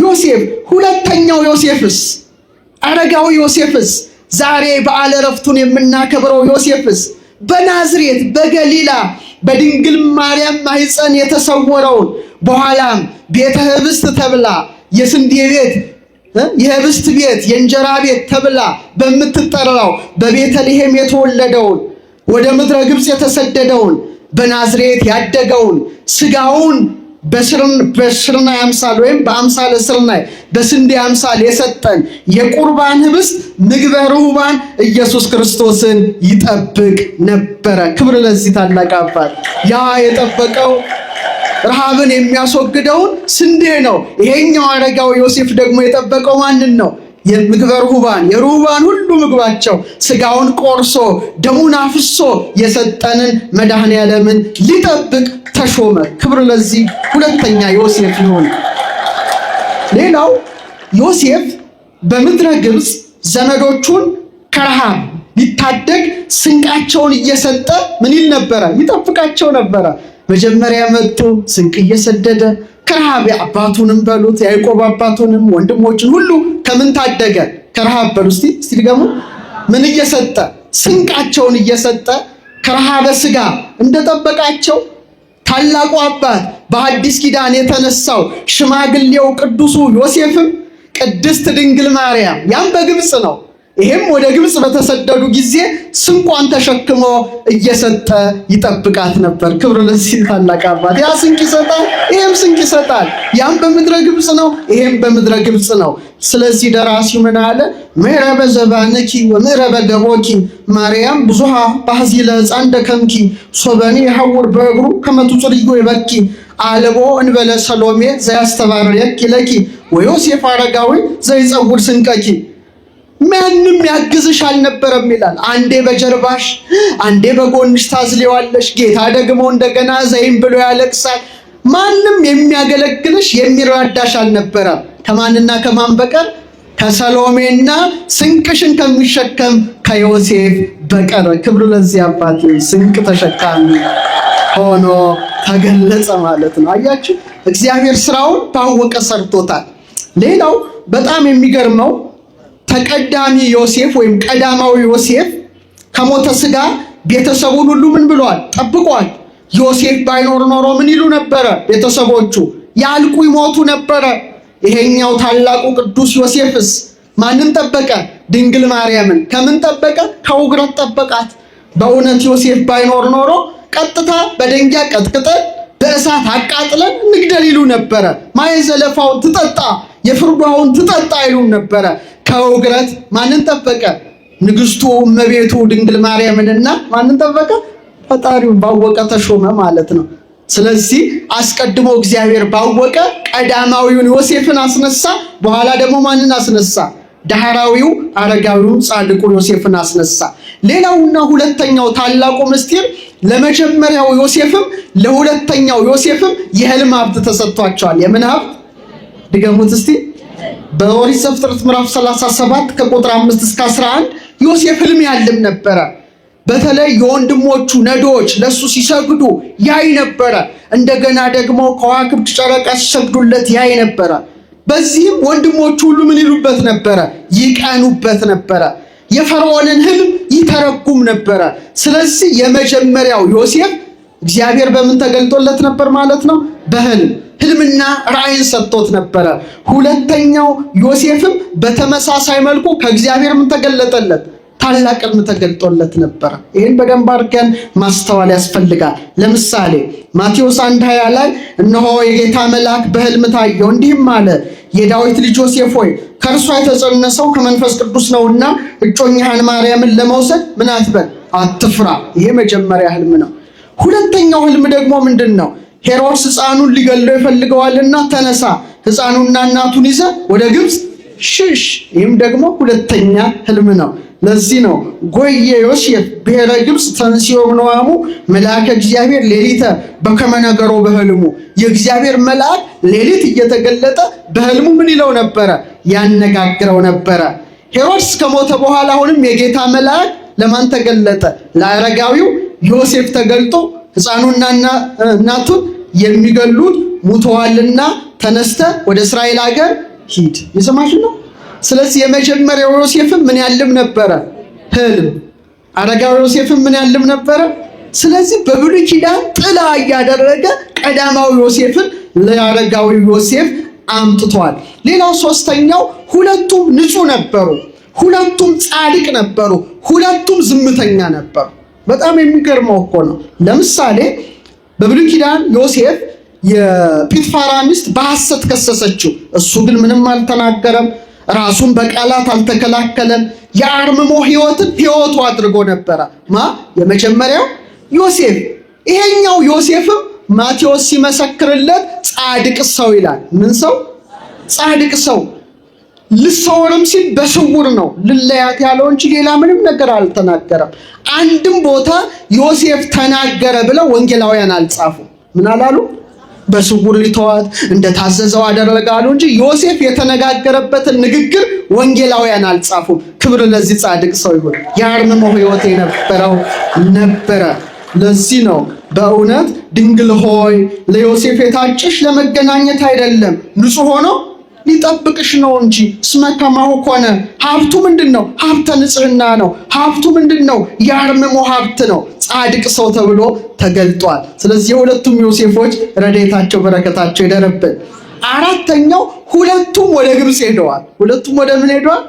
ዮሴፍ። ሁለተኛው ዮሴፍስ? አረጋዊ ዮሴፍስ? ዛሬ በዓለ ዕረፍቱን የምናከብረው ዮሴፍስ? በናዝሬት በገሊላ በድንግል ማርያም ማኅፀን የተሰወረውን በኋላም ቤተ ህብስት ተብላ የስንዴ ቤት፣ የህብስት ቤት፣ የእንጀራ ቤት ተብላ በምትጠራው በቤተልሔም የተወለደውን ወደ ምድረ ግብፅ የተሰደደውን በናዝሬት ያደገውን ስጋውን በስርናይ አምሳል ወይም በአምሳለ ስርናይ በስንዴ አምሳል የሰጠን የቁርባን ህብስት ምግበ ርሁባን ኢየሱስ ክርስቶስን ይጠብቅ ነበረ። ክብር ለዚህ ታላቅ አባት። ያ የጠበቀው ረሃብን የሚያስወግደውን ስንዴ ነው። ይሄኛው አረጋዊ ዮሴፍ ደግሞ የጠበቀው ማንን ነው? የምግበ ርሁባን፣ የርሁባን ሁሉ ምግባቸው ስጋውን ቆርሶ ደሙን አፍሶ የሰጠንን መድኃኔ ዓለምን ሊጠብቅ ተሾመ። ክብር ለዚህ ሁለተኛ ዮሴፍ ይሁን። ሌላው ዮሴፍ በምድረ ግብፅ ዘመዶቹን ከረሃብ ሊታደግ ስንቃቸውን እየሰጠ ምን ይል ነበረ? ይጠብቃቸው ነበረ። መጀመሪያ መጥቶ ስንቅ እየሰደደ ከረሃብ አባቱንም በሉት ያዕቆብ አባቱንም ወንድሞችን ሁሉ ከምን ታደገ? ከረሃብ በሉ እስቲ ድገሙ። ምን እየሰጠ? ስንቃቸውን እየሰጠ ከረሃበ ስጋ እንደጠበቃቸው ታላቁ አባት በአዲስ ኪዳን የተነሳው ሽማግሌው ቅዱሱ ዮሴፍም ቅድስት ድንግል ማርያም ያም በግብፅ ነው። ይሄም ወደ ግብፅ በተሰደዱ ጊዜ ስንቋን ተሸክሞ እየሰጠ ይጠብቃት ነበር። ክብር ለዚህ ታላቅ አባት። ያ ስንቅ ይሰጣል፣ ይሄም ስንቅ ይሰጣል። ያም በምድረ ግብፅ ነው፣ ይሄም በምድረ ግብፅ ነው። ስለዚህ ደራሲው ምን አለ? ምዕረበ ዘባንኪ ወምዕረበ ገቦኪ ማርያም ብዙሃ ባሕዚለ ሕፃን ደከምኪ ሶበኒ የሐውር በእግሩ ከመቱ ጽርዮ ይበኪ አልቦ እንበለ ሰሎሜ ዘያስተባርየኪ ለኪ ወዮሴፍ አረጋዊ ዘይጸውር ስንቀኪ። ማንም ያግዝሽ አልነበረም ይላል። አንዴ በጀርባሽ አንዴ በጎንሽ ታዝሌዋለሽ። ጌታ ደግሞ እንደገና ዘይም ብሎ ያለቅሳል። ማንም የሚያገለግልሽ የሚራዳሽ አልነበረም። ከማንና ከማን በቀር? ከሰሎሜና ስንቅሽን ከሚሸከም ከዮሴፍ በቀር። ክብር ለዚህ አባት። ስንቅ ተሸካሚ ሆኖ ተገለጸ ማለት ነው። አያችሁ፣ እግዚአብሔር ስራውን ባወቀ ሰርቶታል። ሌላው በጣም የሚገርመው ተቀዳሚ ዮሴፍ ወይም ቀዳማዊ ዮሴፍ ከሞተ ስጋ ቤተሰቡን ሁሉ ምን ብሏል? ጠብቋል። ዮሴፍ ባይኖር ኖሮ ምን ይሉ ነበረ? ቤተሰቦቹ ያልቁ ይሞቱ ነበረ። ይሄኛው ታላቁ ቅዱስ ዮሴፍስ ማንን ጠበቀ? ድንግል ማርያምን። ከምን ጠበቀ? ከውግረት ጠበቃት። በእውነት ዮሴፍ ባይኖር ኖሮ ቀጥታ በደንጊያ ቀጥቅጠን በእሳት አቃጥለን እንግደል ይሉ ነበረ። ማየ ዘለፋውን ትጠጣ የፍርዷውን ትጠጣ ይሉ ነበረ። ከውግረት ማንን ጠበቀ? ንግስቱ እመቤቱ ድንግል ማርያምንና ማንን ጠበቀ? ፈጣሪውን ባወቀ ተሾመ ማለት ነው። ስለዚህ አስቀድሞ እግዚአብሔር ባወቀ ቀዳማዊውን ዮሴፍን አስነሳ። በኋላ ደግሞ ማንን አስነሳ? ዳህራዊው አረጋዊው ጻድቁ ዮሴፍን አስነሳ። ሌላውና ሁለተኛው ታላቁ ምስጢር ለመጀመሪያው ዮሴፍም ለሁለተኛው ዮሴፍም የህልም ሀብት ተሰጥቷቸዋል። የምን ሀብት? ድገሙት እስቲ። በኦሪት ዘፍጥረት ምዕራፍ 37 ከቁጥር 5 እስከ 11 ዮሴፍ ህልም ያልም ነበረ። በተለይ የወንድሞቹ ነዶዎች ለሱ ሲሰግዱ ያይ ነበረ። እንደገና ደግሞ ከዋክብት ጨረቃ ሲሰግዱለት ያይ ነበረ። በዚህም ወንድሞቹ ሁሉ ምን ይሉበት ነበረ? ይቀኑበት ነበረ። የፈርዖንን ህልም ይተረጉም ነበረ። ስለዚህ የመጀመሪያው ዮሴፍ እግዚአብሔር በምን ተገልጦለት ነበር ማለት ነው? በህልም ህልምና ራእይን ሰጥቶት ነበረ። ሁለተኛው ዮሴፍም በተመሳሳይ መልኩ ከእግዚአብሔር ምን ተገለጠለት? ታላቅ ህልም ተገልጦለት ነበረ። ይህን በደንብ አድርገን ማስተዋል ያስፈልጋል። ለምሳሌ ማቴዎስ 1:20 ላይ እነሆ የጌታ መልአክ በህልም ታየው፣ እንዲህም አለ፣ የዳዊት ልጅ ዮሴፍ ሆይ ከእርሷ የተጸነሰው ከመንፈስ ቅዱስ ነውና እጮኛህን ማርያምን ለመውሰድ ምን አትበል፣ አትፍራ። ይሄ መጀመሪያ ህልም ነው። ሁለተኛው ህልም ደግሞ ምንድን ነው? ሄሮድስ ሕፃኑን ሊገለው ይፈልገዋልና ተነሳ፣ ሕፃኑና እናቱን ይዘ ወደ ግብፅ ሽሽ። ይህም ደግሞ ሁለተኛ ህልም ነው። ለዚህ ነው ጎየ ዮሴፍ ብሔረ ግብፅ ተንሥኦ እምነዋሙ መልአከ እግዚአብሔር ሌሊተ በከመ ነገሮ በህልሙ። የእግዚአብሔር መልአክ ሌሊት እየተገለጠ በህልሙ ምን ይለው ነበረ? ያነጋግረው ነበረ። ሄሮድስ ከሞተ በኋላ አሁንም የጌታ መልአክ ለማን ተገለጠ? ለአረጋዊው ዮሴፍ ተገልጦ ሕፃኑና እናቱን የሚገሉት ሙተዋልና ተነስተ ወደ እስራኤል ሀገር ሂድ። የሰማችሁ ነው። ስለዚህ የመጀመሪያው ዮሴፍም ምን ያልም ነበረ? ህልም። አረጋዊ ዮሴፍም ምን ያልም ነበረ? ስለዚህ በብሉይ ኪዳን ጥላ እያደረገ ቀዳማዊ ዮሴፍን ለአረጋዊ ዮሴፍ አምጥቷል። ሌላው ሶስተኛው ሁለቱም ንጹህ ነበሩ፣ ሁለቱም ጻድቅ ነበሩ፣ ሁለቱም ዝምተኛ ነበሩ። በጣም የሚገርመው እኮ ነው። ለምሳሌ በብሉይ ኪዳን ዮሴፍ የጲጥፋራ ሚስት በሐሰት ከሰሰችው፣ እሱ ግን ምንም አልተናገረም። ራሱን በቃላት አልተከላከለም። የአርምሞ ህይወትን ህይወቱ አድርጎ ነበረ። የመጀመሪያው ዮሴፍ። ይሄኛው ዮሴፍም ማቴዎስ ሲመሰክርለት ጻድቅ ሰው ይላል። ምን ሰው? ጻድቅ ሰው። ልሰወርም ሲል በስውር ነው ልለያት ያለው እንጂ ሌላ ምንም ነገር አልተናገረም። አንድም ቦታ ዮሴፍ ተናገረ ብለው ወንጌላውያን አልጻፉ። ምን አላሉ? በስውር ሊተዋት እንደታዘዘው አደረጋሉ እንጂ ዮሴፍ የተነጋገረበትን ንግግር ወንጌላውያን አልጻፉም። ክብር ለዚህ ጻድቅ ሰው ይሁን። የአርምሞ ህይወት የነበረው ነበረ። ለዚህ ነው በእውነት ድንግል ሆይ ለዮሴፍ የታጨሽ ለመገናኘት አይደለም፣ ንጹሕ ሆኖ ሊጠብቅሽ ነው እንጂ። እስመ ከማሁ ኮነ። ሀብቱ ምንድን ነው? ሀብተ ንጽህና ነው። ሀብቱ ምንድን ነው? የአርምሞ ሀብት ነው። ጻድቅ ሰው ተብሎ ተገልጧል። ስለዚህ የሁለቱም ዮሴፎች ረድኤታቸው በረከታቸው ይደረብን። አራተኛው ሁለቱም ወደ ግብፅ ሄደዋል። ሁለቱም ወደ ምን ሄደዋል?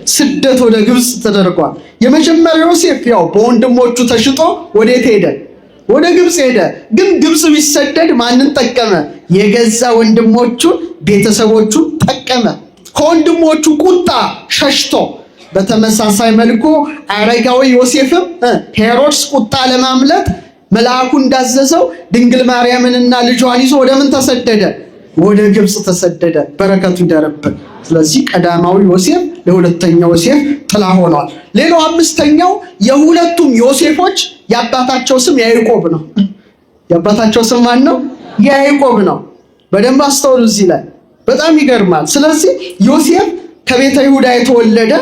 ስደት ወደ ግብፅ ተደርጓል። የመጀመሪያው ዮሴፍ ያው በወንድሞቹ ተሽጦ ወዴት ሄደ? ወደ ግብፅ ሄደ። ግን ግብፅ ቢሰደድ ማንን ጠቀመ? የገዛ ወንድሞቹን ቤተሰቦቹን ጠቀመ። ከወንድሞቹ ቁጣ ሸሽቶ። በተመሳሳይ መልኩ አረጋዊ ዮሴፍም ሄሮድስ ቁጣ ለማምለጥ መልአኩ እንዳዘዘው ድንግል ማርያምንና ልጇን ይዞ ወደ ምን ተሰደደ? ወደ ግብፅ ተሰደደ። በረከቱ ይደረብን። ስለዚህ ቀዳማዊ ዮሴፍ ለሁለተኛው ዮሴፍ ጥላ ሆኗል። ሌላው አምስተኛው የሁለቱም ዮሴፎች የአባታቸው ስም ያዕቆብ ነው። የአባታቸው ስም ማን ነው? ያዕቆብ ነው። በደንብ አስተውሉ እዚህ ላይ በጣም ይገርማል። ስለዚህ ዮሴፍ ከቤተ ይሁዳ የተወለደ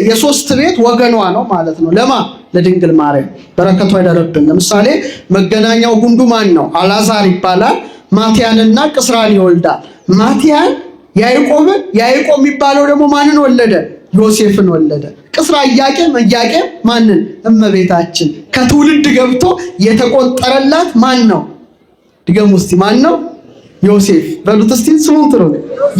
የሶስት ቤት ወገኗ ነው ማለት ነው። ለማ ለድንግል ማርያም በረከቷ ይደረብን። ለምሳሌ መገናኛው ጉንዱ ማን ነው? አልዓዛር ይባላል። ማቲያንና ቅስራን ይወልዳል። ማቲያን ያዕቆብን፣ ያዕቆብ የሚባለው ደግሞ ማንን ወለደ? ዮሴፍን ወለደ። ቅስራ ኢያቄም፣ ኢያቄም ማንን? እመቤታችን። ከትውልድ ገብቶ የተቆጠረላት ማን ነው? ድገሙ እስቲ። ማን ነው? ዮሴፍ በሉት እስቲ። ስሙን ጥሩ።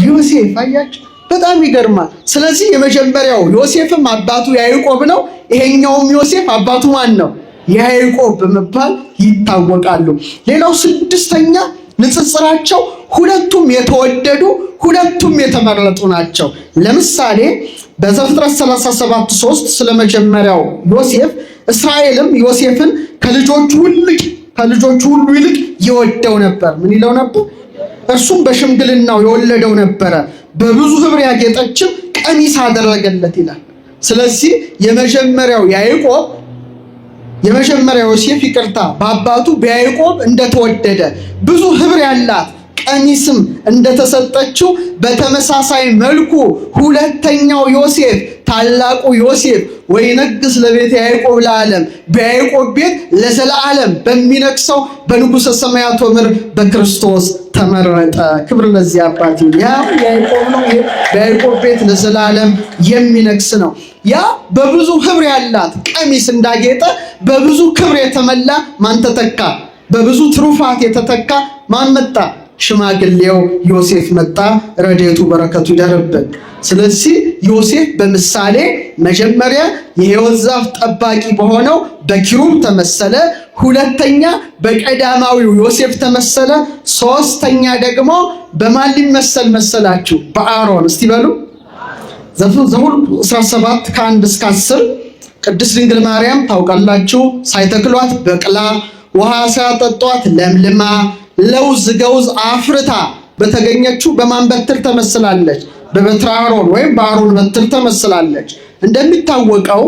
ዮሴፍ። አያችሁ፣ በጣም ይገርማል። ስለዚህ የመጀመሪያው ዮሴፍም አባቱ ያዕቆብ ነው። ይሄኛውም ዮሴፍ አባቱ ማን ነው? ያዕቆብ በመባል ይታወቃሉ። ሌላው ስድስተኛ ንጽጽራቸው ሁለቱም የተወደዱ ሁለቱም የተመረጡ ናቸው። ለምሳሌ በዘፍጥረት 37:3 ስለመጀመሪያው ዮሴፍ እስራኤልም ዮሴፍን ከልጆቹ ሁሉ ይልቅ ይወደው ነበር። ምን ይለው ነበር? እርሱም በሽምግልናው የወለደው ነበረ። በብዙ ህብር ያጌጠችም ቀሚስ አደረገለት ይላል። ስለዚህ የመጀመሪያው ዮሴፍ በአባቱ በያዕቆብ እንደተወደደ ብዙ ህብር ያላት ቀሚስም እንደተሰጠችው በተመሳሳይ መልኩ ሁለተኛው ዮሴፍ ታላቁ ዮሴፍ ወይነግስ ለቤተ ያዕቆብ ለዓለም በያዕቆብ ቤት ለዘላለም በሚነግሰው በንጉሠ ሰማያት ወምድር በክርስቶስ ተመረጠ። ክብር ለዚህ አባት። ያ ያዕቆብ ነው። በያዕቆብ ቤት ለዘላለም የሚነግስ ነው። ያ በብዙ ክብር ያላት ቀሚስ እንዳጌጠ በብዙ ክብር የተመላ ማን ተተካ? በብዙ ትሩፋት የተተካ ማን መጣ? ሽማግሌው ዮሴፍ መጣ። ረድኤቱ በረከቱ ይደርብን። ስለዚህ ዮሴፍ በምሳሌ መጀመሪያ የሕይወት ዛፍ ጠባቂ በሆነው በኪሩብ ተመሰለ። ሁለተኛ በቀዳማዊው ዮሴፍ ተመሰለ። ሶስተኛ ደግሞ በማን ሊመሰል መሰላችሁ? በአሮን። እስቲ በሉ ዘኍልቍ 17 ከ1 እስከ 10 ቅድስት ድንግል ማርያም ታውቃላችሁ፣ ሳይተክሏት በቅላ ውሃ ሳያጠጧት ለምልማ ለውዝ ገውዝ አፍርታ በተገኘችው በማን በትር ተመስላለች? በበትረ አሮን ወይም በአሮን በትር ተመስላለች። እንደሚታወቀው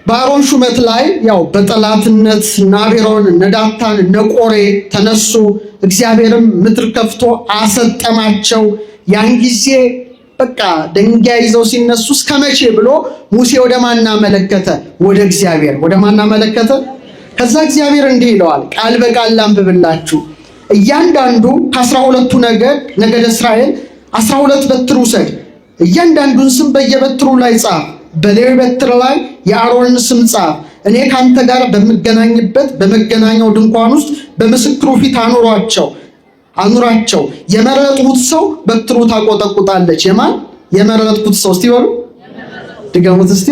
በአሮን ሹመት ላይ ያው በጠላትነት ናቢሮን ነዳታን ነቆሬ ተነሱ። እግዚአብሔርም ምድር ከፍቶ አሰጠማቸው። ያን ጊዜ በቃ ድንጋይ ይዘው ሲነሱ እስከመቼ ብሎ ሙሴ ወደ ማን አመለከተ? ወደ እግዚአብሔር። ወደ ማን አመለከተ? ከዛ እግዚአብሔር እንዲህ ይለዋል፣ ቃል በቃል ላንብብላችሁ። እያንዳንዱ ከ12ቱ ነገደ እስራኤል 12 በትር ውሰድ፣ እያንዳንዱን ስም በየበትሩ ላይ ጻፍ። በሌዊ በትር ላይ የአሮንን ስም ጻፍ። እኔ ካንተ ጋር በምገናኝበት በመገናኛው ድንኳን ውስጥ በምስክሩ ፊት አኑራቸው። የመረጥሁት ሰው በትሩ ታቆጠቁጣለች። የማን የመረጥሁት ሰው? እስቲ በሉ ድገሙት እስቲ።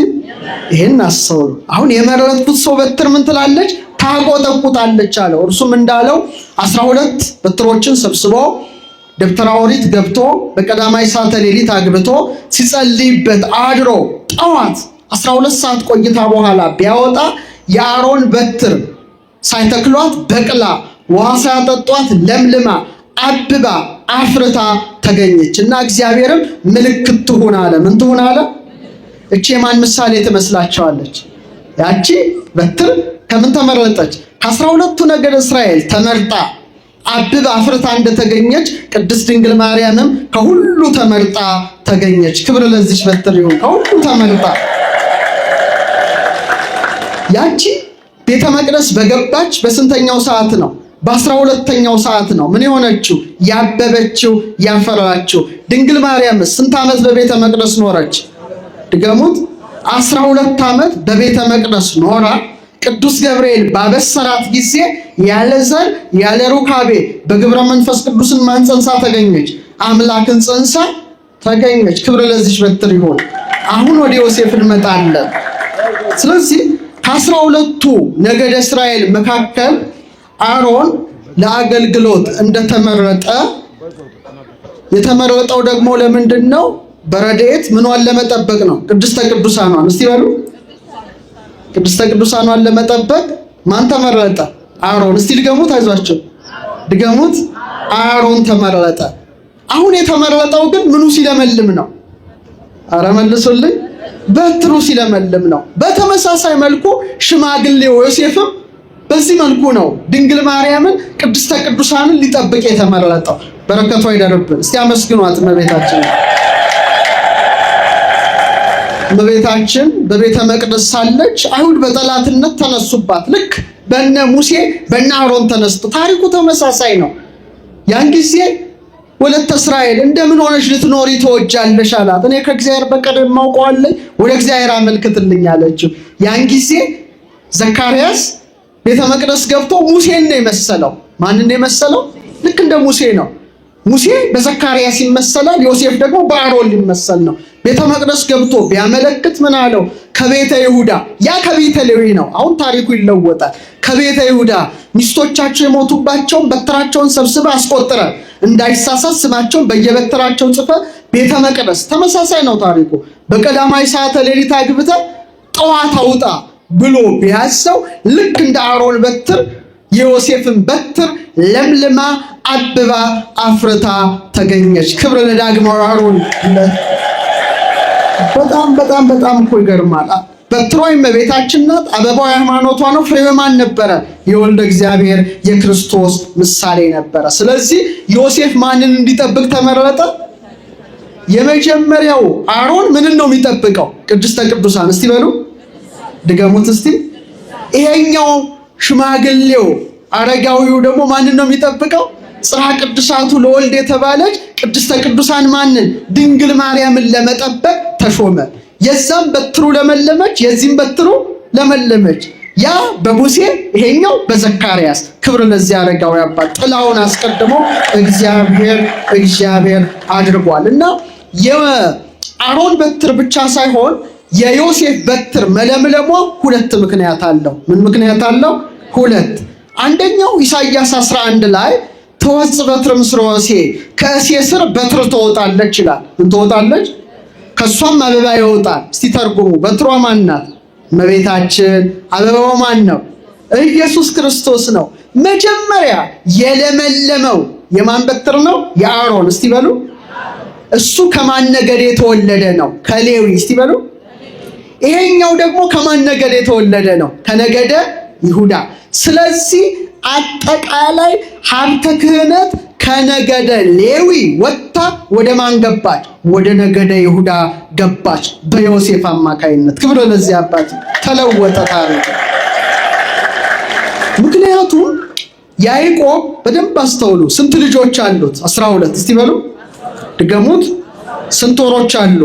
ይሄን አስተውሉ። አሁን የመረጥኩት ሰው በትር ምን ትላለች? ታቆጠቁጣለች አለው። እርሱም እንዳለው 12 በትሮችን ሰብስቦ ደብተራ ኦሪት ገብቶ በቀዳማይ ሰዓተ ሌሊት አግብቶ ሲጸልይበት አድሮ ጠዋት 12 ሰዓት ቆይታ በኋላ ቢያወጣ የአሮን በትር ሳይተክሏት በቅላ ውሃ ሳያጠጧት ለምልማ አብባ አፍርታ ተገኘች እና እግዚአብሔርም ምልክት ትሁን አለ። ምን ትሁን አለ? እቺ የማን ምሳሌ ትመስላችኋለች? ያቺ በትር ከምን ተመረጠች? ከ12ቱ ነገደ እስራኤል ተመርጣ አብባ አፍርታ እንደተገኘች ቅድስት ድንግል ማርያምም ከሁሉ ተመርጣ ተገኘች። ክብር ለዚች በትር ይሁን። ከሁሉ ተመርጣ ያቺ ቤተ መቅደስ በገባች በስንተኛው ሰዓት ነው? በ12ኛው ሰዓት ነው። ምን የሆነችው? ያበበችው ያፈራችው። ድንግል ማርያም ስንት ዓመት በቤተ መቅደስ ኖረች? ድገሙት። 12 ዓመት በቤተ መቅደስ ኖራ ቅዱስ ገብርኤል ባበሰራት ጊዜ ያለ ዘር ያለ ሩካቤ በግብረ መንፈስ ቅዱስን ማንጸንሳ ተገኘች። አምላክን ጸንሳ ተገኘች። ክብር ለዚች በትር ይሁን። አሁን ወደ ዮሴፍ እንመጣለን። ስለዚህ ከ12ቱ ነገደ እስራኤል መካከል አሮን ለአገልግሎት እንደተመረጠ የተመረጠው ደግሞ ለምንድን ነው? በረድኤት ምኗን ለመጠበቅ ነው? ቅድስተ ቅዱሳኗን። እስቲ በሉ ቅድስተ ቅዱሳኗን ለመጠበቅ ማን ተመረጠ? አሮን። እስቲ ድገሙት፣ አይዟቸው ድገሙት። አሮን ተመረጠ። አሁን የተመረጠው ግን ምኑ ሲለመልም ነው? አረ መልሱልኝ። በትሩ ሲለመልም ነው። በተመሳሳይ መልኩ ሽማግሌው ዮሴፍም በዚህ መልኩ ነው ድንግል ማርያምን ቅድስተ ቅዱሳንን ሊጠብቅ የተመረጠው። በረከቷ ይደርብን። እስቲ አመስግኗት እመቤታችን። እመቤታችን በቤተ መቅደስ ሳለች አይሁድ በጠላትነት ተነሱባት። ልክ በነ ሙሴ በነ አሮን ተነስቶ ታሪኩ ተመሳሳይ ነው። ያን ጊዜ ወለተ እስራኤል እንደምን ሆነሽ ልትኖሪ ትወጃለሽ አላት። እኔ ከእግዚአብሔር በቀር የማውቀው አለኝ? ወደ እግዚአብሔር አመልክትልኝ አለችው። ያን ጊዜ ዘካርያስ ቤተ መቅደስ ገብቶ ሙሴን ነው የመሰለው። ማንን ነው የመሰለው? ልክ እንደ ሙሴ ነው። ሙሴ በዘካርያስ ይመሰላል፣ ዮሴፍ ደግሞ በአሮን ሊመሰል ነው። ቤተ መቅደስ ገብቶ ቢያመለክት ምን አለው? ከቤተ ይሁዳ። ያ ከቤተ ሌዊ ነው። አሁን ታሪኩ ይለወጣል። ከቤተ ይሁዳ ሚስቶቻቸው የሞቱባቸውን በትራቸውን ሰብስበ አስቆጥረ እንዳይሳሳት ስማቸውን በየበትራቸው ጽፈ ቤተ መቅደስ ተመሳሳይ ነው ታሪኩ። በቀዳማይ ሰዓተ ሌሊት አግብተ ጠዋት አውጣ ብሎ ቢያዘው ልክ እንደ አሮን በትር የዮሴፍን በትር ለምልማ አብባ አፍርታ ተገኘች። ክብር ለዳግማዊ አሮን። በጣም እኮ ይገርማል። በትሯ እመቤታችን ናት። አበባው ሃይማኖቷ ነው። ፍሬው ማን ነበረ? የወልደ እግዚአብሔር የክርስቶስ ምሳሌ ነበረ። ስለዚህ ዮሴፍ ማንን እንዲጠብቅ ተመረጠ? የመጀመሪያው አሮን ምንን ነው የሚጠብቀው? ቅድስተ ቅዱሳን። እስቲ በሉ ድገሙት እስቲ። ይሄኛው ሽማግሌው አረጋዊው ደግሞ ማንን ነው የሚጠብቀው? ጽርሐ ቅዱሳቱ ለወልድ የተባለች ቅድስተ ቅዱሳን ማንን? ድንግል ማርያምን ለመጠበቅ ተሾመ። የዛም በትሩ ለመለመች፣ የዚህም በትሩ ለመለመች። ያ በሙሴ ይሄኛው በዘካርያስ። ክብር ለዚህ አረጋዊ አባት። ጥላውን አስቀድሞ እግዚአብሔር አድርጓል። እና የአሮን በትር ብቻ ሳይሆን የዮሴፍ በትር መለምለሟ ሁለት ምክንያት አለው። ምን ምክንያት አለው? ሁለት። አንደኛው ኢሳይያስ 11 ላይ ትወጽእ በትር ምስለ እሴይ፣ ከእሴይ ስር በትር ትወጣለች ይላል። ምን ትወጣለች? ከሷም አበባ ይወጣል። እስቲ ተርጉሙ። በትሯ ማን ናት? እመቤታችን። አበባው ማን ነው? ኢየሱስ ክርስቶስ ነው። መጀመሪያ የለመለመው የማን በትር ነው? የአሮን። እስቲ በሉ እሱ ከማን ነገድ የተወለደ ነው? ከሌዊ። እስቲ በሉ ይሄኛው ደግሞ ከማን ነገድ የተወለደ ነው? ከነገደ ይሁዳ። ስለዚህ አጠቃላይ ሀብተ ክህነት ከነገደ ሌዊ ወጥታ ወደ ማን ገባች? ወደ ነገደ ይሁዳ ገባች በዮሴፍ አማካይነት። ክብር ለዚህ አባት። ተለወጠ ታሪክ። ምክንያቱም ያዕቆብ በደንብ አስተውሉ። ስንት ልጆች አሉት? 12። እስቲ በሉ ድገሙት። ስንት ወሮች አሉ?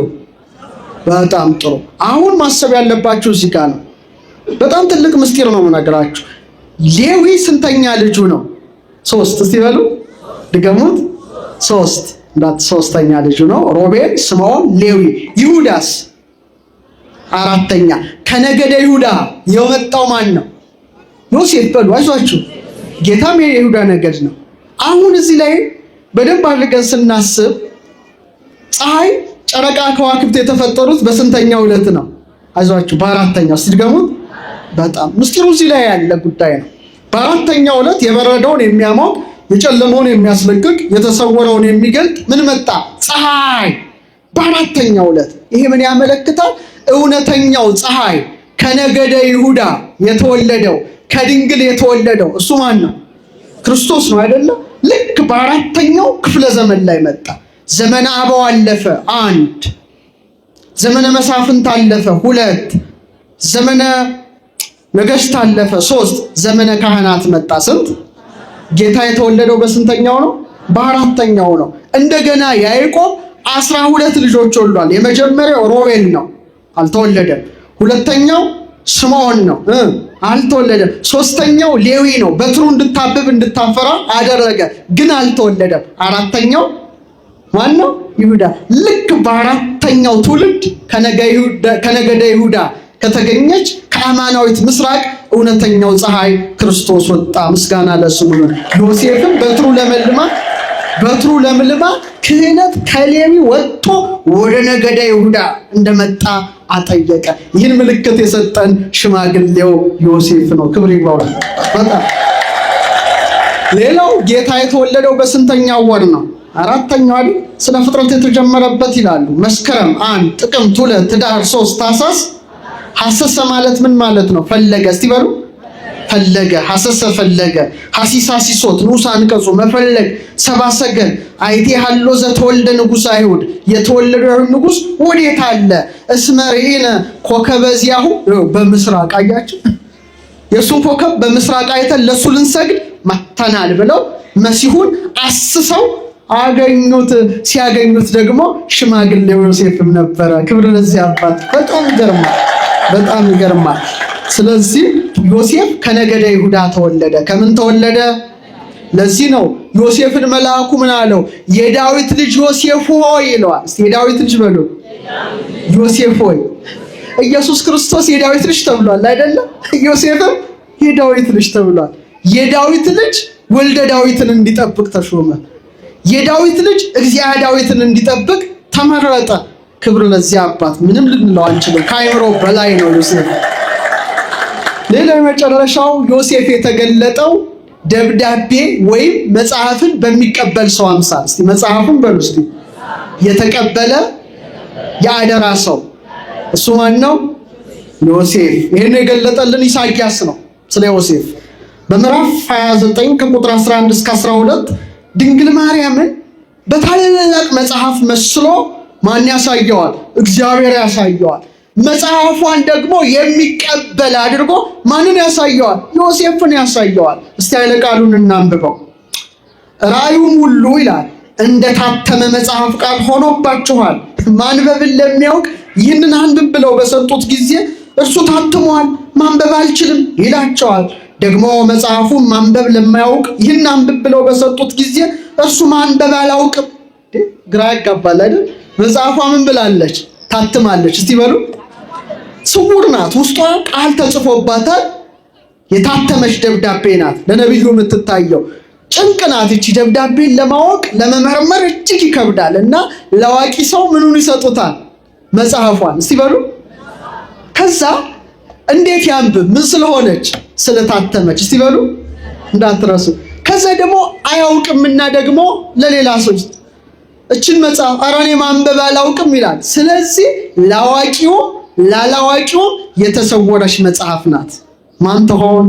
በጣም ጥሩ። አሁን ማሰብ ያለባችሁ እዚህ ጋር ነው። በጣም ትልቅ ምስጢር ነው የምነግራችሁ። ሌዊ ስንተኛ ልጁ ነው? 3። እስቲ በሉ ድገሙት። 3 ሶስተኛ ልጁ ነው። ሮቤል፣ ስምዖን፣ ሌዊ። ይሁዳስ 4ኛ። ከነገደ ይሁዳ የመጣው ማን ነው? ዮሴፍ። በሉ አይዟችሁ፣ ጌታም የይሁዳ ነገድ ነው። አሁን እዚህ ላይ በደንብ አድርገን ስናስብ ፀሐይ፣ ጨረቃ፣ ከዋክብት የተፈጠሩት በስንተኛው ዕለት ነው? አይዟችሁ በ4ኛው። እስቲ ድገሙት። በጣም ምስጢሩ እዚህ ላይ ያለ ጉዳይ ነው። በ4ኛው ዕለት የበረደውን የሚያሞቅ የጨለመውን የሚያስለቅቅ የተሰወረውን የሚገልጥ ምን መጣ? ፀሐይ። በ4ኛው ዕለት። ይሄ ምን ያመለክታል? እውነተኛው ፀሐይ ከነገደ ይሁዳ የተወለደው ከድንግል የተወለደው እሱ ማን ነው? ክርስቶስ ነው አይደለም? ልክ በ4ኛው ክፍለ ዘመን ላይ መጣ። ዘመነ አበው አለፈ 1፣ ዘመነ መሳፍንት አለፈ 2፣ ዘመነ ነገሥት አለፈ 3፣ ዘመነ ካህናት መጣ። ስንት? ጌታ የተወለደው በስንተኛው ነው? በ4ኛው ነው። እንደገና ያዕቆብ 12 ልጆች ወልዷል። የመጀመሪያው ሮቤል ነው፣ አልተወለደም። ሁለተኛው ስምዖን ነው፣ አልተወለደም። 3ኛው ሌዊ ነው፣ በትሩ እንድታብብ እንድታፈራ አደረገ፣ ግን አልተወለደም። 4ኛው ማን ነው? ይሁዳ። ልክ በ4ኛው ትውልድ ከነገደ ይሁዳ ከተገኘች ከአማናዊት ምስራቅ እውነተኛው ፀሐይ ክርስቶስ ወጣ። ምስጋና ለስሙ ነው። ዮሴፍም በትሩ ለምልማ ክህነት ከሌዊ ወጥቶ ወደ ነገደ ይሁዳ እንደመጣ አጠየቀ። ይህን ምልክት የሰጠን ሽማግሌው ዮሴፍ ነው። ክብር ይግባው። በጣም ሌላው ጌታ የተወለደው በስንተኛው ወር ነው? 4ኛው አይደል? ስለ ፍጥረት የተጀመረበት ይላሉ። መስከረም 1፣ ጥቅምት 2፣ ኅዳር 3፣ ታኅሳስ። ሐሰሰ ማለት ምን ማለት ነው? ፈለገ። እስቲ በሉ ፈለገ። ሐሰሰ ፈለገ። ሐሲሳ ሲሶት ንዑስ አንቀጹ መፈለግ። ሰብአ ሰገል አይቴ ሀሎ ዘተወልደ ንጉሥ አይሁድ፣ የተወለደው ንጉሥ ወዴት አለ? እስመ ርኢነ ኮከበ ዚአሁ። በምስራቅ አያችሁ፣ የእሱን ኮከብ በምስራቅ አይተን ለእሱ ልንሰግድ መጥተናል ብለው መሲሁን አስሰው አገኙት። ሲያገኙት ደግሞ ሽማግሌው ዮሴፍም ነበረ። ክብር ለዚህ አባት። በጣም ይገርማል። ስለዚህ ዮሴፍ ከነገደ ይሁዳ ተወለደ። ከምን ተወለደ? ለዚህ ነው ዮሴፍን መልአኩ ምን አለው? የዳዊት ልጅ ዮሴፍ ሆይ ይለዋል። እስቲ የዳዊት ልጅ በሉ። ዮሴፍ ሆይ። ኢየሱስ ክርስቶስ የዳዊት ልጅ ተብሏል አይደለም? ዮሴፍም የዳዊት ልጅ ተብሏል። የዳዊት ልጅ ወልደ ዳዊትን እንዲጠብቅ ተሾመ። የዳዊት ልጅ እግዚአብሔር ዳዊትን እንዲጠብቅ ተመረጠ። ክብር ለዚህ አባት። ምንም ልንለው አንችልም፣ ከአይምሮ በላይ ነው ዮሴፍ። ሌላው የመጨረሻው ዮሴፍ የተገለጠው ደብዳቤ ወይም መጽሐፍን በሚቀበል ሰው አምሳል። እስቲ መጽሐፉን በሉ እስቲ። የተቀበለ የአደራ ሰው እሱ ማን ነው? ዮሴፍ። ይሄን የገለጠልን ኢሳይያስ ነው ስለ ዮሴፍ በምዕራፍ 29 ከቁጥር 11 እስከ 12 ድንግል ማርያምን በታላቅ መጽሐፍ መስሎ ማን ያሳየዋል? እግዚአብሔር ያሳየዋል። መጽሐፏን ደግሞ የሚቀበል አድርጎ ማንን ያሳየዋል? ዮሴፍን ያሳየዋል። እስቲ ኃይለ ቃሉን እናንብበው። ራእዩም ሁሉ ይላል እንደታተመ መጽሐፍ ቃል ሆኖባችኋል። ማንበብን ለሚያውቅ ይህንን አንብብ ብለው በሰጡት ጊዜ እርሱ ታትሟል፣ ማንበብ አልችልም ይላቸዋል። ደግሞ መጽሐፉን ማንበብ ለማያውቅ ይህን አንብብ ብለው በሰጡት ጊዜ እርሱ ማንበብ አላውቅም። ግራ ያጋባል አይደል? መጽሐፏ ምን ብላለች? ታትማለች። እስቲ በሉ። ስውር ናት፣ ውስጧ ቃል ተጽፎባታል። የታተመች ደብዳቤ ናት። ለነቢዩ የምትታየው ጭንቅ ናት። እቺ ደብዳቤን ለማወቅ ለመመርመር እጅግ ይከብዳል እና ለዋቂ ሰው ምኑን ይሰጡታል? መጽሐፏን። እስቲ በሉ። ከዛ እንዴት ያንብብ? ምን ስለሆነች? ስለታተመች። እስቲ በሉ እንዳትረሱ። ከዛ ደግሞ አያውቅምና ደግሞ ለሌላ ሰው እችን መጽሐፍ ኧረ እኔ ማንበብ አላውቅም ይላል። ስለዚህ ለአዋቂው ላላዋቂው የተሰወረች መጽሐፍ ናት። ማን ትሆን?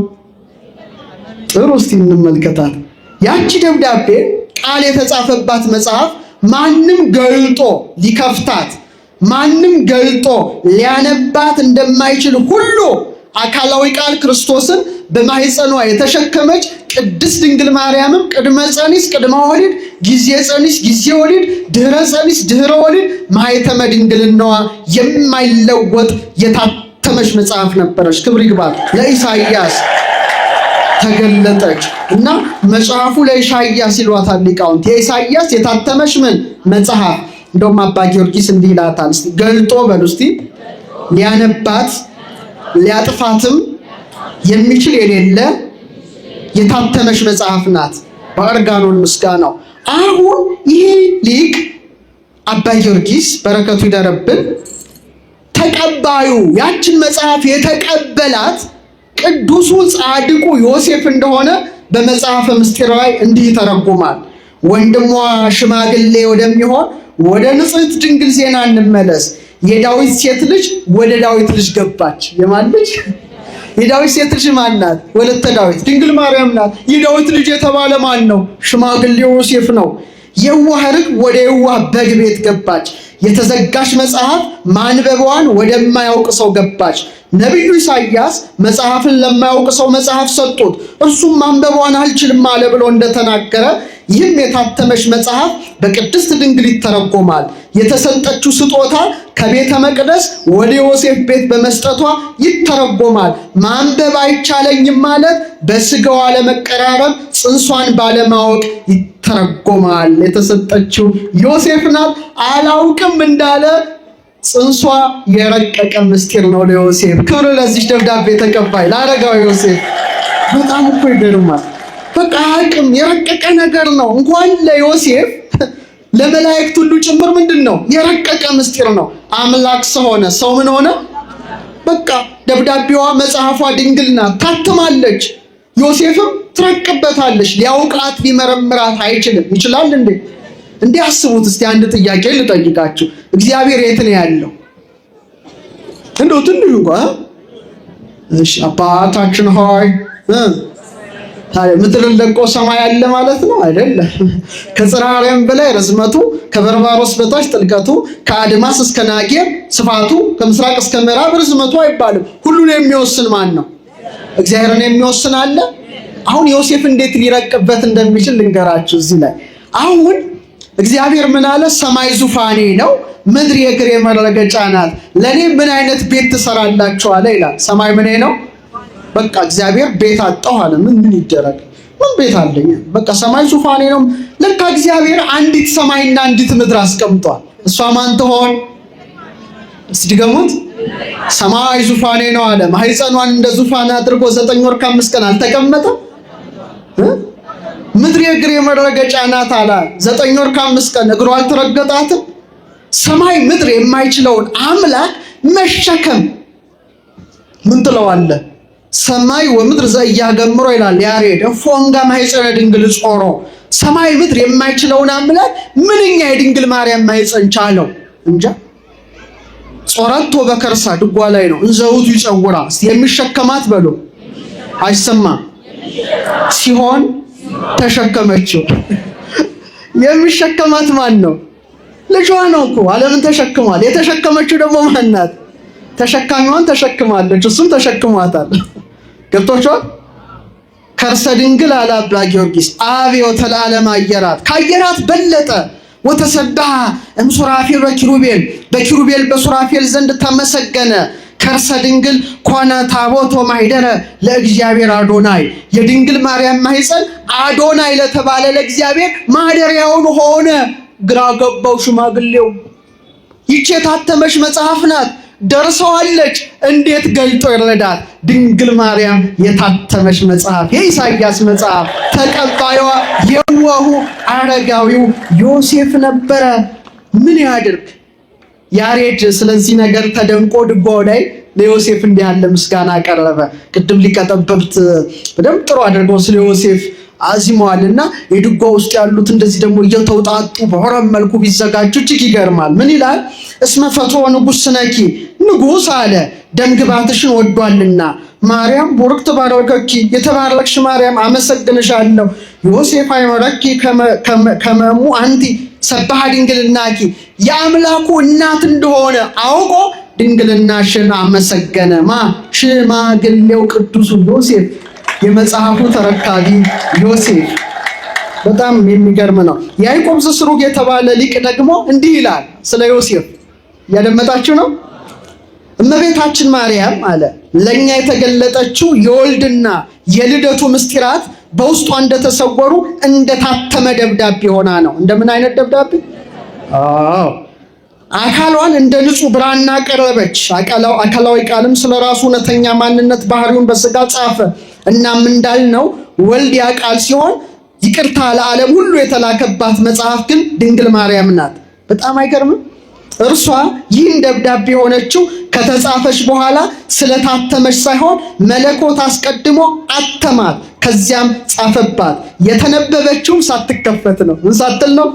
ጥሩ፣ እስቲ እንመልከታት። ያቺ ደብዳቤ ቃል የተጻፈባት መጽሐፍ ማንም ገልጦ ሊከፍታት ማንም ገልጦ ሊያነባት እንደማይችል ሁሉ አካላዊ ቃል ክርስቶስን በማህፀኗ የተሸከመች ቅድስት ድንግል ማርያምም ቅድመ ጸኒስ ቅድመ ወሊድ፣ ጊዜ ጸኒስ ጊዜ ወሊድ፣ ድህረ ጸኒስ ድህረ ወሊድ ማኅተመ ድንግልናዋ የማይለወጥ የታተመች መጽሐፍ ነበረች። ክብር ይግባት። ለኢሳይያስ ተገለጠች እና መጽሐፉ ለኢሳይያስ ይሏታል ሊቃውንት። የኢሳይያስ የታተመች ምን መጽሐፍ? እንደውም አባ ጊዮርጊስ እንዲህ ይላታል። እስቲ ገልጦ በሉ እስቲ። ሊያነባት ሊያጥፋትም የሚችል የሌለ የታተመች መጽሐፍ ናት። በአርጋኖን ምስጋናው። አሁን ይሄ ሊቅ አባ ጊዮርጊስ በረከቱ ይደረብን፣ ተቀባዩ ያችን መጽሐፍ የተቀበላት ቅዱሱ ጻድቁ ዮሴፍ እንደሆነ በመጽሐፈ ምስጢር ላይ እንዲህ ተረጉማል። ወንድሟ ሽማግሌ ወደሚሆን ወደ ንጽሕት ድንግል ዜና እንመለስ። የዳዊት ሴት ልጅ ወደ ዳዊት ልጅ ገባች። የማን ልጅ? የዳዊት ሴት ልጅ ማን ናት? ወለተ ዳዊት ድንግል ማርያም ናት። የዳዊት ልጅ የተባለ ማን ነው? ሽማግሌው ዮሴፍ ነው። የዋህ ርግብ ወደ የዋህ በግ ቤት ገባች። የተዘጋች መጽሐፍ ማንበቧን ወደማያውቅ ሰው ገባች። ነቢዩ ኢሳይያስ መጽሐፍን ለማያውቅ ሰው መጽሐፍ ሰጡት፣ እርሱም ማንበቧን አልችልም አለ ብሎ እንደተናገረ ይህም የታተመች መጽሐፍ በቅድስት ድንግል ይተረጎማል። የተሰጠችው ስጦታ ከቤተ መቅደስ ወደ ዮሴፍ ቤት በመስጠቷ ይተረጎማል። ማንበብ አይቻለኝም ማለት በስጋዋ ለመቀራረብ ጽንሷን ባለማወቅ ይተረጎማል። የተሰጠችው ዮሴፍ ናት። አላውቅም እንዳለ ጽንሷ የረቀቀ ምስጢር ነው ለዮሴፍ። ክብር ለዚህ ደብዳቤ ተቀባይ ለአረጋዊ ዮሴፍ። በጣም እኮ ይገርማል። በቃ አቅም የረቀቀ ነገር ነው። እንኳን ለዮሴፍ ለመላእክት ሁሉ ጭምር ምንድነው? የረቀቀ ምስጢር ነው። አምላክ ሰው ሆነ። ሰው ምን ሆነ? በቃ ደብዳቤዋ መጽሐፏ ድንግል ናት፣ ታትማለች። ዮሴፍም ትረቅበታለች። ሊያውቃት ሊመረምራት አይችልም። ይችላል እንዴ? እንዲህ አስቡት እስቲ። አንድ ጥያቄ ልጠይቃችሁ። እግዚአብሔር የት ነው ያለው? እንደው ትንሽ እንኳን እሺ፣ አባታችን ሆይ ምድርን ለቆ ሰማይ አለ ማለት ነው አይደለም? ከጽርሐ አርያም በላይ ርዝመቱ፣ ከበርባሮስ በታች ጥልቀቱ፣ ከአድማስ እስከ ናጌር ስፋቱ፣ ከምስራቅ እስከ ምዕራብ ርዝመቱ አይባልም። ሁሉን የሚወስን ማን ነው? እግዚአብሔርን የሚወስን አለ? አሁን ዮሴፍ እንዴት ሊረቅበት እንደሚችል ልንገራችሁ እዚህ ላይ። አሁን እግዚአብሔር ምን አለ? ሰማይ ዙፋኔ ነው፣ ምድር የእግሬ መረገጫ ናት። ለኔ ምን አይነት ቤት ትሰራላችሁ አለ ይላል። ሰማይ ምኔ ነው? በቃ እግዚአብሔር ቤት አጣሁ አለ። ምን ይደረግ? ምን ቤት አለኝ? በቃ ሰማይ ዙፋኔ ነው። ለካ እግዚአብሔር አንዲት ሰማይና አንዲት ምድር አስቀምጧል። እሷ ማን ትሆን? እስቲ ድገሙት። ሰማይ ዙፋኔ ነው አለ። ማህፀኗን እንደ ዙፋን አድርጎ 9 ወር ከ5 ቀን አልተቀመጠም? ምድር የእግሬ መረገጫ ናት አለ። 9 ወር ከ5 ቀን እግሩ አልተረገጣትም? ሰማይ ምድር የማይችለውን አምላክ መሸከም ምን ትለዋለህ? ሰማይ ወምድር ዘኢያገምሮ ይላል ያሬድ። እፎንጋ ማኅፀነ ድንግል ጾሮ። ሰማይ ምድር የማይችለውን አምላክ ምንኛ የድንግል ማርያም ማኅፀን ቻለው እንጃ። ጾረቶ በከርሳ ድጓ ላይ ነው። እንዘውቱ ይጸውራ እስቲ የሚሸከማት በሉ አይሰማም ሲሆን ተሸከመችው። የሚሸከማት ማን ነው? ልጇ ነው እኮ ዓለምን ተሸክሟል። የተሸከመችው ደግሞ ማን ናት? ተሸካሚዋን ተሸክማለች፣ እሱም ተሸክሟታል። ገብቶቿል። ከርሰ ድንግል አለ አባ ጊዮርጊስ አብዮ ተለዓለም አየራት ካየራት በለጠ ወተሰብሐ እምሱራፌል ወኪሩቤል በኪሩቤል በሱራፌል ዘንድ ተመሰገነ። ከርሰ ድንግል ኮነ ታቦት ወማኅደረ ለእግዚአብሔር አዶናይ የድንግል ማርያም ማኅፀን አዶናይ ለተባለ ለእግዚአብሔር ማደሪያውን ሆነ። ግራ ገባው ሽማግሌው። ይህች የታተመች መጽሐፍ ናት፣ ደርሰዋለች። እንዴት ገልጦ ይረዳት? ድንግል ማርያም የታተመች መጽሐፍ፣ የኢሳይያስ መጽሐፍ። ተቀባዩዋ የዋሁ አረጋዊው ዮሴፍ ነበረ። ምን ያድርግ? ያሬድ ስለዚህ ነገር ተደንቆ ድጓው ላይ ለዮሴፍ እንዲህ ያለ ምስጋና ቀረበ። ቅድም ሊቀጠበብት በደንብ ጥሩ አድርገው ስለ ዮሴፍ አዚመዋልና የድጓ ውስጥ ያሉት እንደዚህ ደግሞ እየተውጣጡ በሆረም መልኩ ቢዘጋጁ እጅግ ይገርማል። ምን ይላል? እስመ ፈትሖ ንጉሥ ነኪ ንጉሥ አለ ደምግባትሽን ወዷልና ማርያም ቡርክት ባረከኪ የተባረክሽ ማርያም አመሰግንሻለሁ። ዮሴፍ አይመረኪ ከመሙ አንቲ ሰባህ ድንግልናኪ የአምላኩ እናት እንደሆነ አውቆ ድንግልናሽን አመሰገነ። ሽማግሌው ቅዱሱ ዮሴፍ፣ የመጽሐፉ ተረካቢ ዮሴፍ። በጣም የሚገርም ነው። ያዕቆብ ዘስሩግ የተባለ ሊቅ ደግሞ እንዲህ ይላል ስለ ዮሴፍ። እያደመጣችሁ ነው? እመቤታችን ማርያም አለ ለኛ የተገለጠችው የወልድና የልደቱ ምስጢራት በውስጧ እንደተሰወሩ እንደታተመ ደብዳቤ ሆና ነው። እንደምን አይነት ደብዳቤ? አካሏን እንደ ንጹህ ብራና ቀረበች። አካላዊ ቃልም ስለራሱ እውነተኛ ማንነት ባህሪውን በስጋ ጻፈ። እናም እንዳልነው ወልድ ያ ቃል ሲሆን ይቅርታ ለዓለም ሁሉ የተላከባት መጽሐፍ ግን ድንግል ማርያም ናት። በጣም አይገርምም? እርሷ ይህን ደብዳቤ የሆነችው ከተጻፈች በኋላ ስለታተመች ሳይሆን መለኮት አስቀድሞ አተማት፣ ከዚያም ጻፈባት። የተነበበችው ሳትከፈት ነው። ምን ሳትል ነው?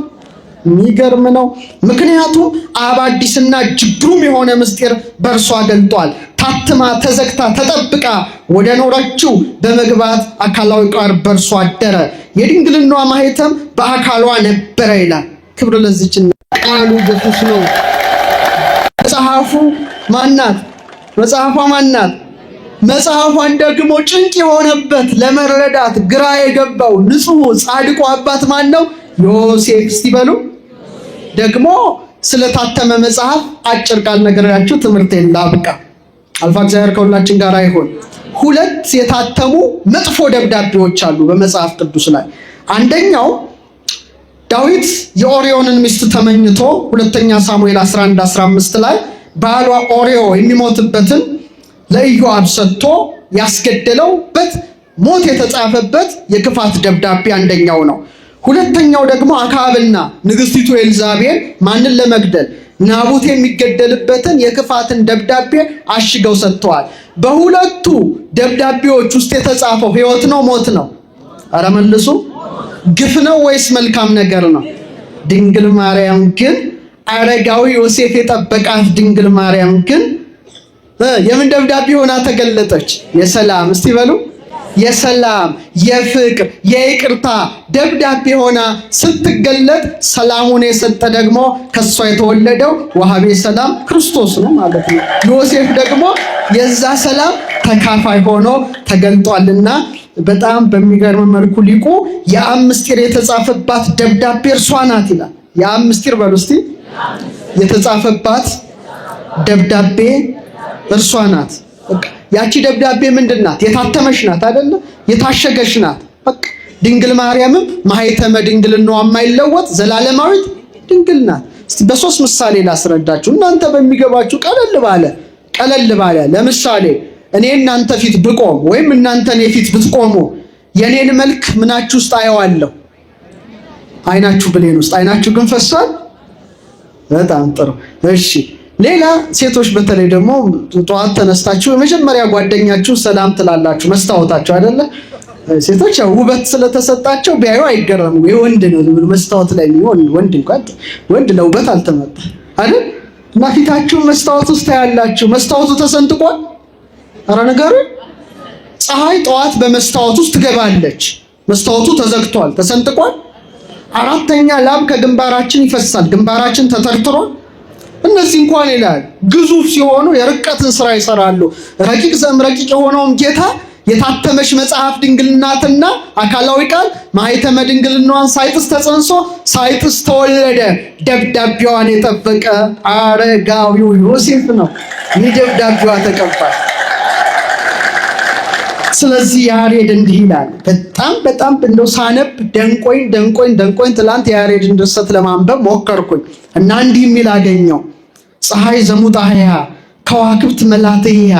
የሚገርም ነው። ምክንያቱም አብ አዲስና ጅግሩም የሆነ ምስጢር በእርሷ ገልጧል። ታትማ ተዘግታ ተጠብቃ ወደ ኖረችው በመግባት አካላዊ ቃል በእርሷ አደረ። የድንግልናዋ ማኅተም በአካሏ ነበረ ይላል። ክብር ለዚች ቃሉ በፍስ ነው። መጽሐፉ ማናት? መጽሐፏ ማናት? መጽሐፏን ደግሞ ጭንቅ የሆነበት ለመረዳት ግራ የገባው ንጹሕ ጻድቁ አባት ማን ነው? ዮሴፍ። እስቲ በሉ ደግሞ ስለታተመ መጽሐፍ አጭር ቃል ነገራችሁ ትምህርቴን ላብቃ። አልፋ እግዚአብሔር ከሁላችን ጋር ይሁን። ሁለት የታተሙ መጥፎ ደብዳቤዎች አሉ በመጽሐፍ ቅዱስ ላይ። አንደኛው ዳዊት የኦሪዮንን ሚስት ተመኝቶ ሁለተኛ ሳሙኤል 11:15 ላይ ባሏ ኦሪዮ የሚሞትበትን ለኢዮአብ ሰጥቶ ያስገደለውበት ሞት የተጻፈበት የክፋት ደብዳቤ አንደኛው ነው። ሁለተኛው ደግሞ አክዓብና ንግስቲቱ ኤልዛቤል ማንን ለመግደል ናቡቴ የሚገደልበትን የክፋትን ደብዳቤ አሽገው ሰጥተዋል። በሁለቱ ደብዳቤዎች ውስጥ የተጻፈው ሕይወት ነው ሞት ነው? ኧረ መልሱ። ግፍ ነው ወይስ መልካም ነገር ነው? ድንግል ማርያም ግን አረጋዊ ዮሴፍ የጠበቃት ድንግል ማርያም ግን የምን ደብዳቤ ሆና ተገለጠች? የሰላም። እስቲ በሉ የሰላም፣ የፍቅር፣ የይቅርታ ደብዳቤ ሆና ስትገለጥ ሰላሙን የሰጠ ደግሞ ከሷ የተወለደው ወሃቤ ሰላም ክርስቶስ ነው ማለት ነው። ዮሴፍ ደግሞ የዛ ሰላም ተካፋይ ሆኖ ተገልጧልና በጣም በሚገርም መልኩ ሊቁ የአብ ምስጢር የተጻፈባት ደብዳቤ እርሷ ናት ይላል። የአብ ምስጢር በሉ እስቲ የተጻፈባት ደብዳቤ እርሷ ናት። ያቺ ደብዳቤ ምንድናት? የታተመች ናት አይደለ? የታሸገች ናት። በቃ ድንግል ማርያምም ማኅተመ ድንግልናዋ የማይለወጥ ዘላለማዊት ድንግል ናት። እስቲ በሶስት ምሳሌ ላስረዳችሁ እናንተ በሚገባችሁ ቀለል ባለ ለምሳሌ እኔ እናንተ ፊት ብቆም ወይም እናንተ እኔ ፊት ብትቆሙ የኔን መልክ ምናችሁ ውስጥ አየዋለሁ? አይናችሁ ብሌን ውስጥ። አይናችሁ ግን ፈሷል። በጣም ጥሩ። እሺ ሌላ ሴቶች በተለይ ደግሞ ጠዋት ተነስታችሁ የመጀመሪያ ጓደኛችሁ ሰላም ትላላችሁ መስታወታችሁ አይደለ? ሴቶች ያው ውበት ስለተሰጣቸው ቢያዩ አይገረሙ። የወንድ ነው መስታወት ላይ ወንድ እንኳን ወንድ ለውበት አልተመጣ አይደል? እና ፊታችሁን መስታወት ውስጥ ታያላችሁ። መስታወቱ ተሰንጥቋል። ኧረ ነገሩ ፀሐይ ጠዋት በመስታወት ውስጥ ትገባለች። መስታወቱ ተዘግቷል፣ ተሰንጥቋል። አራተኛ ላብ ከግንባራችን ይፈሳል። ግንባራችን ተተርትሯል። እነዚህ እንኳን ይላል ግዙፍ ሲሆኑ የርቀትን ስራ ይሰራሉ። ረቂቅ ዘእምረቂቅ የሆነውን ጌታ የታተመች መጽሐፍ ድንግልናትና አካላዊ ቃል ማኅተመ ድንግልናዋን ሳይጥስ ተጸንሶ ሳይጥስ ተወለደ። ደብዳቤዋን የጠበቀ አረጋዊው ዮሴፍ ነው። የደብዳቤዋ ተቀባይ። ስለዚህ ያሬድ እንዲህ ይላል። በጣም እንደው ሳነብ ደንቆኝ ትላንት የያሬድን ድርሰት ለማንበብ ሞከርኩኝ እና እንዲህ የሚል አገኘው። ፀሐይ ዘሙጣህያ ከዋክብት መላትያ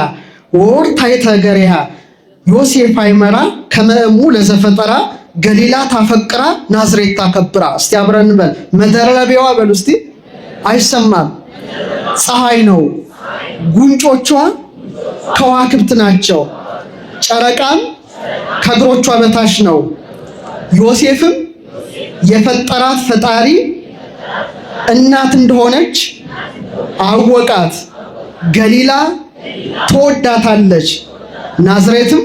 ወርታይ ተገሪያ ዮሴፍ አይመራ ከመእሙ ለዘፈጠራ ገሊላ ታፈቅራ ናዝሬት ታከብራ። እስቲ አብረን በል መደረቢያዋ በሉ እስቲ። አይሰማም። ፀሐይ ነው፣ ጉንጮቿ ከዋክብት ናቸው፣ ጨረቃም ከእግሮቿ በታች ነው። ዮሴፍም የፈጠራት ፈጣሪ እናት እንደሆነች አወቃት። ገሊላ ትወዳታለች፣ ናዝሬትም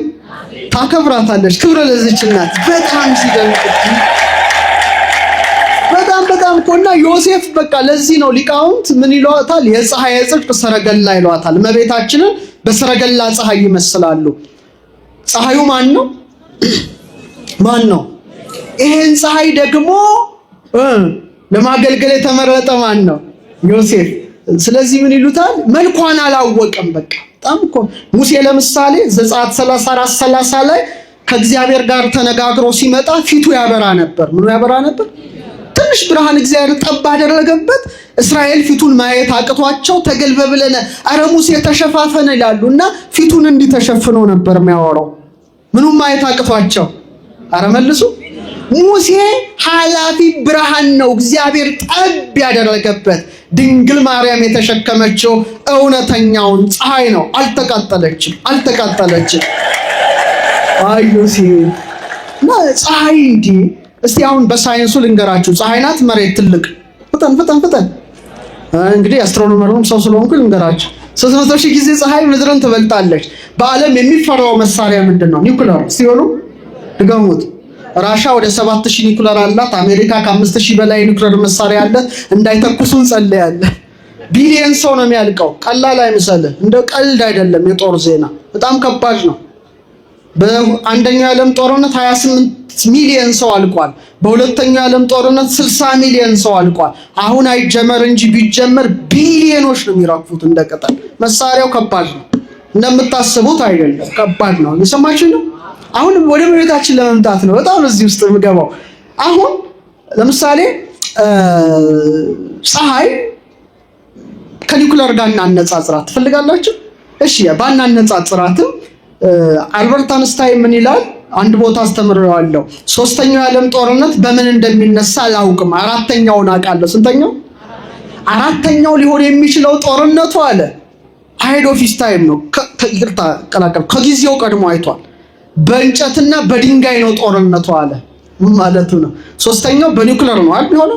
ታከብራታለች። ክብር ለዚች እናት። በጣም ሲደንቅ በጣም እኮና ዮሴፍ በቃ ለዚህ ነው ሊቃውንት ምን ይሏታል? የፀሐይ የጽድቅ ሰረገላ ይሏታል። እመቤታችንን በሰረገላ ፀሐይ ይመስላሉ። ፀሐዩ ማን ነው? ይሄን ፀሐይ ደግሞ ለማገልገል የተመረጠ ማን ነው? ዮሴፍ። ስለዚህ ምን ይሉታል? መልኳን አላወቀም። በቃ በጣም እኮ ሙሴ ለምሳሌ ዘጸአት 34:30 ላይ ከእግዚአብሔር ጋር ተነጋግሮ ሲመጣ ፊቱ ያበራ ነበር። ምኑ ያበራ ነበር? ትንሽ ብርሃን እግዚአብሔር ጠብ አደረገበት። እስራኤል ፊቱን ማየት አቅቷቸው ተገልበብለነ አረ ሙሴ ተሸፋፈነ ይላሉና ፊቱን እንዲህ ተሸፍኖ ነበር የሚያወራው። ምኑን ማየት አቅቷቸው? አረ መልሱ። ሙሴ ኃላፊ ብርሃን ነው እግዚአብሔር ጠብ ያደረገበት። ድንግል ማርያም የተሸከመችው እውነተኛውን ፀሐይ ነው። አልተቃጠለችም። አዩሲ እና ፀሐይ እንዲህ እስቲ አሁን በሳይንሱ ልንገራችሁ። ፀሐይ ናት መሬት ትልቅ። ፍጠን እንግዲህ አስትሮኖመሩም ሰው ስለሆንኩ ልንገራችሁ። 300,000 ጊዜ ፀሐይ ምድርን ትበልጣለች። በዓለም የሚፈራው መሳሪያ ምንድን ነው? ኒውክሌር ሲሆኑ ድገሙት። ራሻ ወደ 7,000 ኒውክሌር አላት። አሜሪካ ከ5,000 በላይ ኒውክሌር መሳሪያ አለ። እንዳይተኩሱ እንጸልያለን። ቢሊየን ሰው ነው የሚያልቀው። ቀላል አይመስልህ። እንደ ቀልድ አይደለም። የጦር ዜና በጣም ከባድ ነው። በአንደኛው የዓለም ጦርነት 28 ሚሊዮን ሰው አልቋል። በሁለተኛው የዓለም ጦርነት 60 ሚሊዮን ሰው አልቋል። አሁን አይጀመር እንጂ ቢጀመር ቢሊዮኖች ነው የሚራግፉት እንደ ቅጠል። መሳሪያው ከባድ ነው። እንደምታስቡት አይደለም፣ ከባድ ነው። እየሰማችሁ ነው? አሁን ወደ መሬታችን ለመምጣት ነው በጣም እዚህ ውስጥ የምገባው። አሁን ለምሳሌ ፀሐይ ከኒውክሌር ጋር እናነጻጽራት ትፈልጋላችሁ? እሺ ባናነጻጽራትም አልበርት አንስታይን ምን ይላል? አንድ ቦታ አስተምሬዋለሁ። 3ኛው የዓለም ጦርነት በምን እንደሚነሳ አላውቅም፣ 4ኛውን አውቃለሁ። ስንተኛው? 4ኛው ሊሆን የሚችለው ጦርነቱ አለ አሄድ ኦፍ ሂዝ ታይም ነው። ከጊዜው ቀድሞ አይቷል። በእንጨትና በድንጋይ ነው ጦርነቱ አለ። ምን ማለቱ ነው? 3ኛው በኒውክሌር ነው አይደል? ሆነ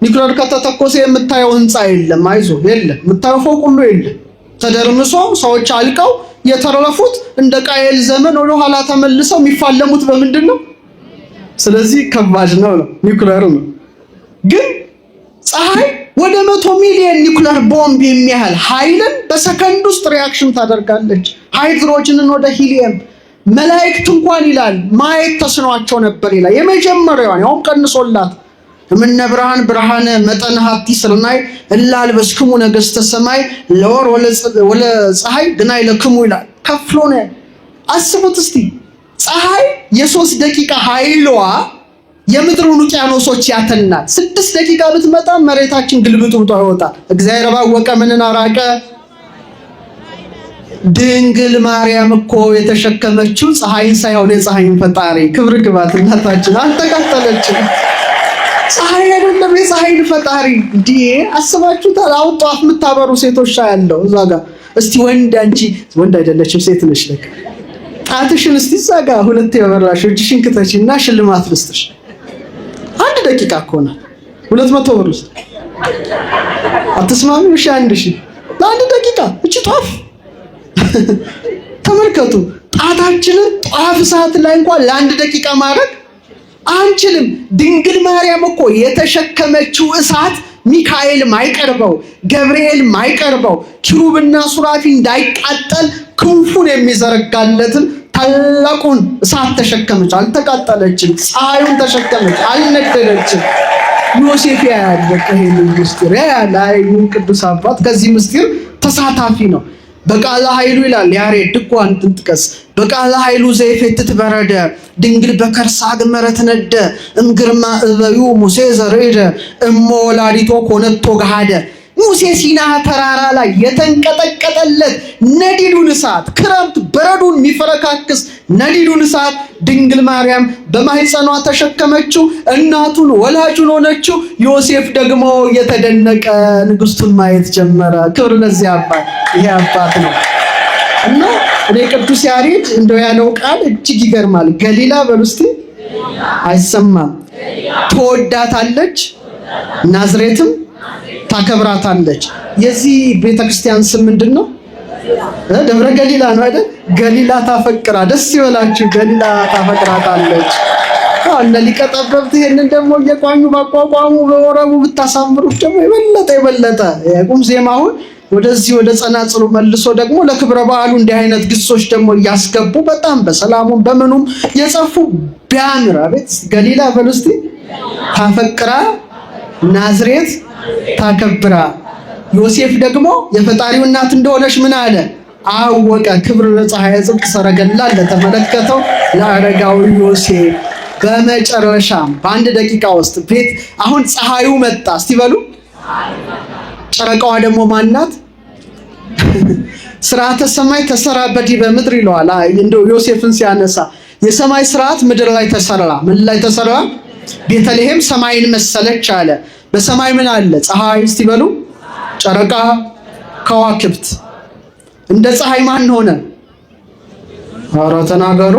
ኒውክሌር ከተተኮሰ የምታየው ህንፃ የለም፣ አይዞህ የለም፣ የምታየው ፎቅ ሁሉ የለም። ተደርምሶ ሰዎች አልቀው የተረፉት እንደ ቃየል ዘመን ወደ ኋላ ተመልሰው የሚፋለሙት በምንድን ነው? ስለዚህ ከባድ ነው ኒውክሌር ነው። ግን ፀሐይ ወደ 100 ሚሊዮን ኒውክሌር ቦምብ የሚያህል ኃይልን በሰከንድ ውስጥ ሪአክሽን ታደርጋለች። ሃይድሮጅንን ወደ ሂሊየም። መላእክት እንኳን ይላል ማየት ተስኗቸው ነበር ይላል። የመጀመሪያዋን ያውም ቀንሶላት እምነ ብርሃን ብርሃነ መጠን ሀቲ ስርናይ እላልበስክሙ ነገሥተ ሰማይ ለወር ወለ ፀሐይ ግናይ ለክሙ ይላል። ከፍሎ ነው። አስቡት እስቲ ፀሐይ የ3 ደቂቃ ኃይሏ የምድሩን ውቅያኖሶች ያተናል። 6 ደቂቃ ብትመጣ መሬታችን ግልብጥብጧ ይወጣል። እግዚአብሔር ባወቀ ምንን አራቀ? ድንግል ማርያም እኮ የተሸከመችው ፀሐይን ሳይሆን የፀሐይን ፈጣሪ ክብር ግባት እናታችን አልተቃጠለችም። ፀሐይ አይደለም የፀሐይን ፈጣሪ እንዴ! አስባችሁታል? አሁን ጧፍ የምታበሩ ሴቶች ያለው እዛ ጋር እስቲ ወንድ፣ አንቺ ወንድ አይደለችም ሴት ነሽ ለካ። ጣትሽን እስቲ እዛ ጋር ሁለት ያበራሽ እጅሽን ክተቺና ሽልማት ልስጥሽ። 1 ደቂቃ እኮ ነው 200 ብር ውስጥ አትስማሚ? እሺ 1000 ለአንድ ደቂቃ እቺ ጧፍ ተመልከቱ። ጣታችንን ጧፍ እሳት ላይ እንኳን ለአንድ ደቂቃ ማድረግ አንችልም። ድንግል ማርያም እኮ የተሸከመችው እሳት ሚካኤል ማይቀርበው፣ ገብርኤል ማይቀርበው፣ ኪሩብና ሱራፊ እንዳይቃጠል ክንፉን የሚዘረጋለትን ታላቁን እሳት ተሸከመች። አልተቃጠለችም። ፀሐዩን ተሸከመች፣ አልነደደችም። ዮሴፍ ያያል። በቃ ይሄን ምስጢር ያያል። ቅዱስ አባት ከዚህ ምስጢር ተሳታፊ ነው። በቃለ ኃይሉ ይላል ያሬድ ድጓን ጥንጥቀስ በቃለ ኃይሉ ዘይፌትት በረደ ድንግል በከርሳ ግመረት ነደ እምግርማ እበዩ ሙሴ ዘሬደ እሞ ወላዲቶ ኮነቶ ገሃደ። ሙሴ ሲና ተራራ ላይ የተንቀጠቀጠለት ነዲዱን እሳት ክረምት በረዱን የሚፈረካክስ ነዲዱን እሳት ድንግል ማርያም በማህፀኗ ተሸከመችው። እናቱን ወላጁን ሆነችው። ዮሴፍ ደግሞ የተደነቀ ንግስቱን ማየት ጀመረ። ክብር ለዚህ አባት። ይሄ አባት ነው እና እኔ ቅዱስ ያሬድ እንደው ያለው ቃል እጅግ ይገርማል። ገሊላ በሉስቲ አይሰማም። ትወዳታለች፣ ናዝሬትም ታከብራታለች። የዚህ ቤተክርስቲያን ስም ምንድነው? ደብረ ገሊላ ነው አይደል? ገሊላ ታፈቅራ። ደስ ይበላችሁ። ገሊላ ታፈቅራታለች። እነ ሊቀ ጠበብት ይሄንን ደግሞ እየቋኙ ባቋቋሙ በወረቡ ብታሳምሩት ደግሞ የበለጠ የቁም ዜማውን ወደዚህ ወደ ጸናጽሉ መልሶ ደግሞ ለክብረ በዓሉ እንዲህ አይነት ግሶች ደግሞ እያስገቡ በጣም በሰላሙም በምኑም የጸፉ ቢያምር። አቤት ገሊላ በሉስቲ ታፈቅራ፣ ናዝሬት ታከብራ። ዮሴፍ ደግሞ የፈጣሪው እናት እንደሆነች ምን አለ? አወቀ። ክብር ለፀሐይ ጽድቅ ሰረገላ ለተመለከተው ለአረጋዊ ዮሴፍ። በመጨረሻም በአንድ ደቂቃ ውስጥ ቤት አሁን ፀሐዩ መጣ። እስቲ በሉ ጨረቃዋ ደግሞ ማናት? ስርዓተ ሰማይ ተሰራ በዲበ ምድር ይለዋል። እንደው ዮሴፍን ሲያነሳ የሰማይ ስርዓት ምድር ላይ ተሰራ። ምን ላይ ተሰራ? ቤተልሔም ሰማይን መሰለች አለ። በሰማይ ምን አለ? ፀሐይ። እስቲ በሉ ጨረቃ፣ ከዋክብት። እንደ ፀሐይ ማን ሆነ? ኧረ ተናገሩ።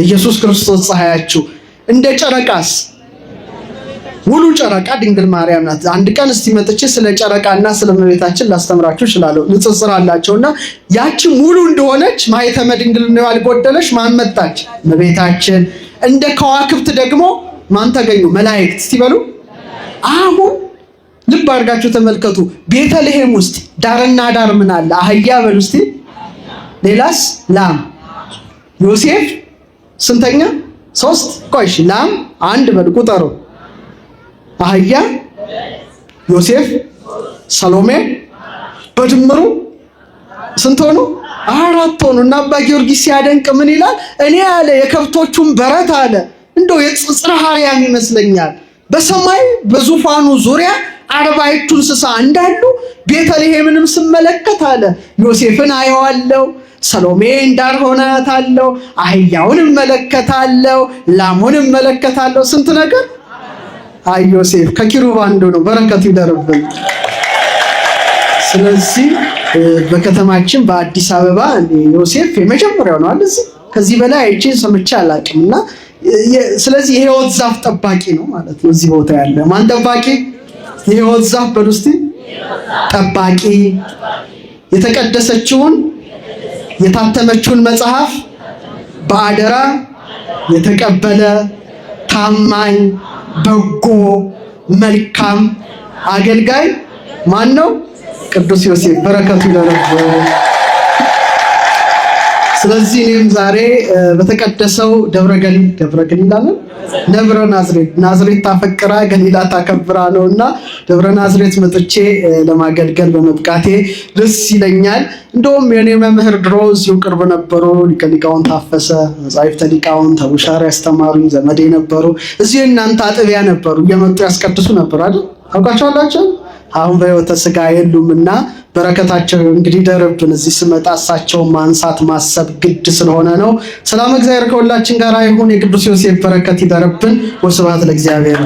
ኢየሱስ ክርስቶስ ፀሐያችሁ። እንደ ጨረቃስ? ሙሉ ጨረቃ ድንግል ማርያም ናት። አንድ ቀን እስቲ መጥቼ ስለ ጨረቃና ስለ እመቤታችን ላስተምራችሁ እችላለሁ። ንጽጽር አላቸውና ያቺ ሙሉ እንደሆነች ማኅተመ ድንግልና ያልጎደለች ማን መጣች? እመቤታችን። እንደ ከዋክብት ደግሞ ማን ተገኙ? መላእክት። እስቲ በሉ አሁን ልብ አድርጋችሁ ተመልከቱ። ቤተልሔም ውስጥ ዳርና ዳር ምን አለ? አህያ በሉ እስቲ። ሌላስ? ላም። ዮሴፍ ስንተኛ? 3። ቆይሽ ላም 1 በሉ ቁጠሩ። አህያ፣ ዮሴፍ፣ ሰሎሜ በድምሩ ስንት ሆኑ? 4 ሆኑ። እና አባ ጊዮርጊስ ሲያደንቅ ምን ይላል? እኔ አለ የከብቶቹን በረት አለ እንደው የጽርሐ አርያም ይመስለኛል በሰማይ በዙፋኑ ዙሪያ 40 እንስሳ እንዳሉ ቤተልሔምንም ስመለከት አለ ዮሴፍን አየዋለሁ፣ ሰሎሜ እንዳር ሆናታለሁ፣ አህያውን እመለከታለሁ፣ ላሙን እመለከታለሁ። ስንት ነገር! አይ ዮሴፍ ከኪሩብ አንዱ ነው። በረከቱ ይደርብን። ስለዚህ በከተማችን በአዲስ አበባ ዮሴፍ የመጀመሪያው ነው አይደል? ከዚህ በላይ አይቼ ሰምቼ አላውቅምና ስለዚህ የሕይወት ዛፍ ጠባቂ ነው ማለት ነው። እዚህ ቦታ ያለ ማን ጠባቂ? የሕይወት ዛፍ በሉስቲ ጠባቂ። የተቀደሰችውን የታተመችውን መጽሐፍ በአደራ የተቀበለ ታማኝ፣ በጎ፣ መልካም አገልጋይ ማን ነው? ቅዱስ ዮሴፍ። በረከቱ ይደረብን። ስለዚህ እኔም ዛሬ በተቀደሰው ደብረ ገሊላ ነው ደብረ ናዝሬት ታፈቅራ ገሊላ ታከብራ ነውና ደብረ ናዝሬት መጥቼ ለማገልገል በመብቃቴ ደስ ይለኛል። እንደውም የኔ መምህር ድሮ እዚሁ ቅርብ ነበሩ። ሊቃውንት ታፈሰ መጻሕፍተ ሊቃውንት ተቡሻር ያስተማሩኝ ዘመዴ ነበሩ። እዚሁ እናንተ አጥቢያ ነበሩ፣ እየመጡ ያስቀድሱ ነበር አይደል? አውቃቸዋላችሁ። አሁን በሕይወተ ሥጋ የሉምና በረከታቸው እንግዲህ ደረብን። እዚህ ስመጣ እሳቸውን ማንሳት ማሰብ ግድ ስለሆነ ነው። ሰላም እግዚአብሔር ከሁላችን ጋር ይሁን። የቅዱስ ዮሴፍ በረከት ይደረብን። ወስብሐት ለእግዚአብሔር።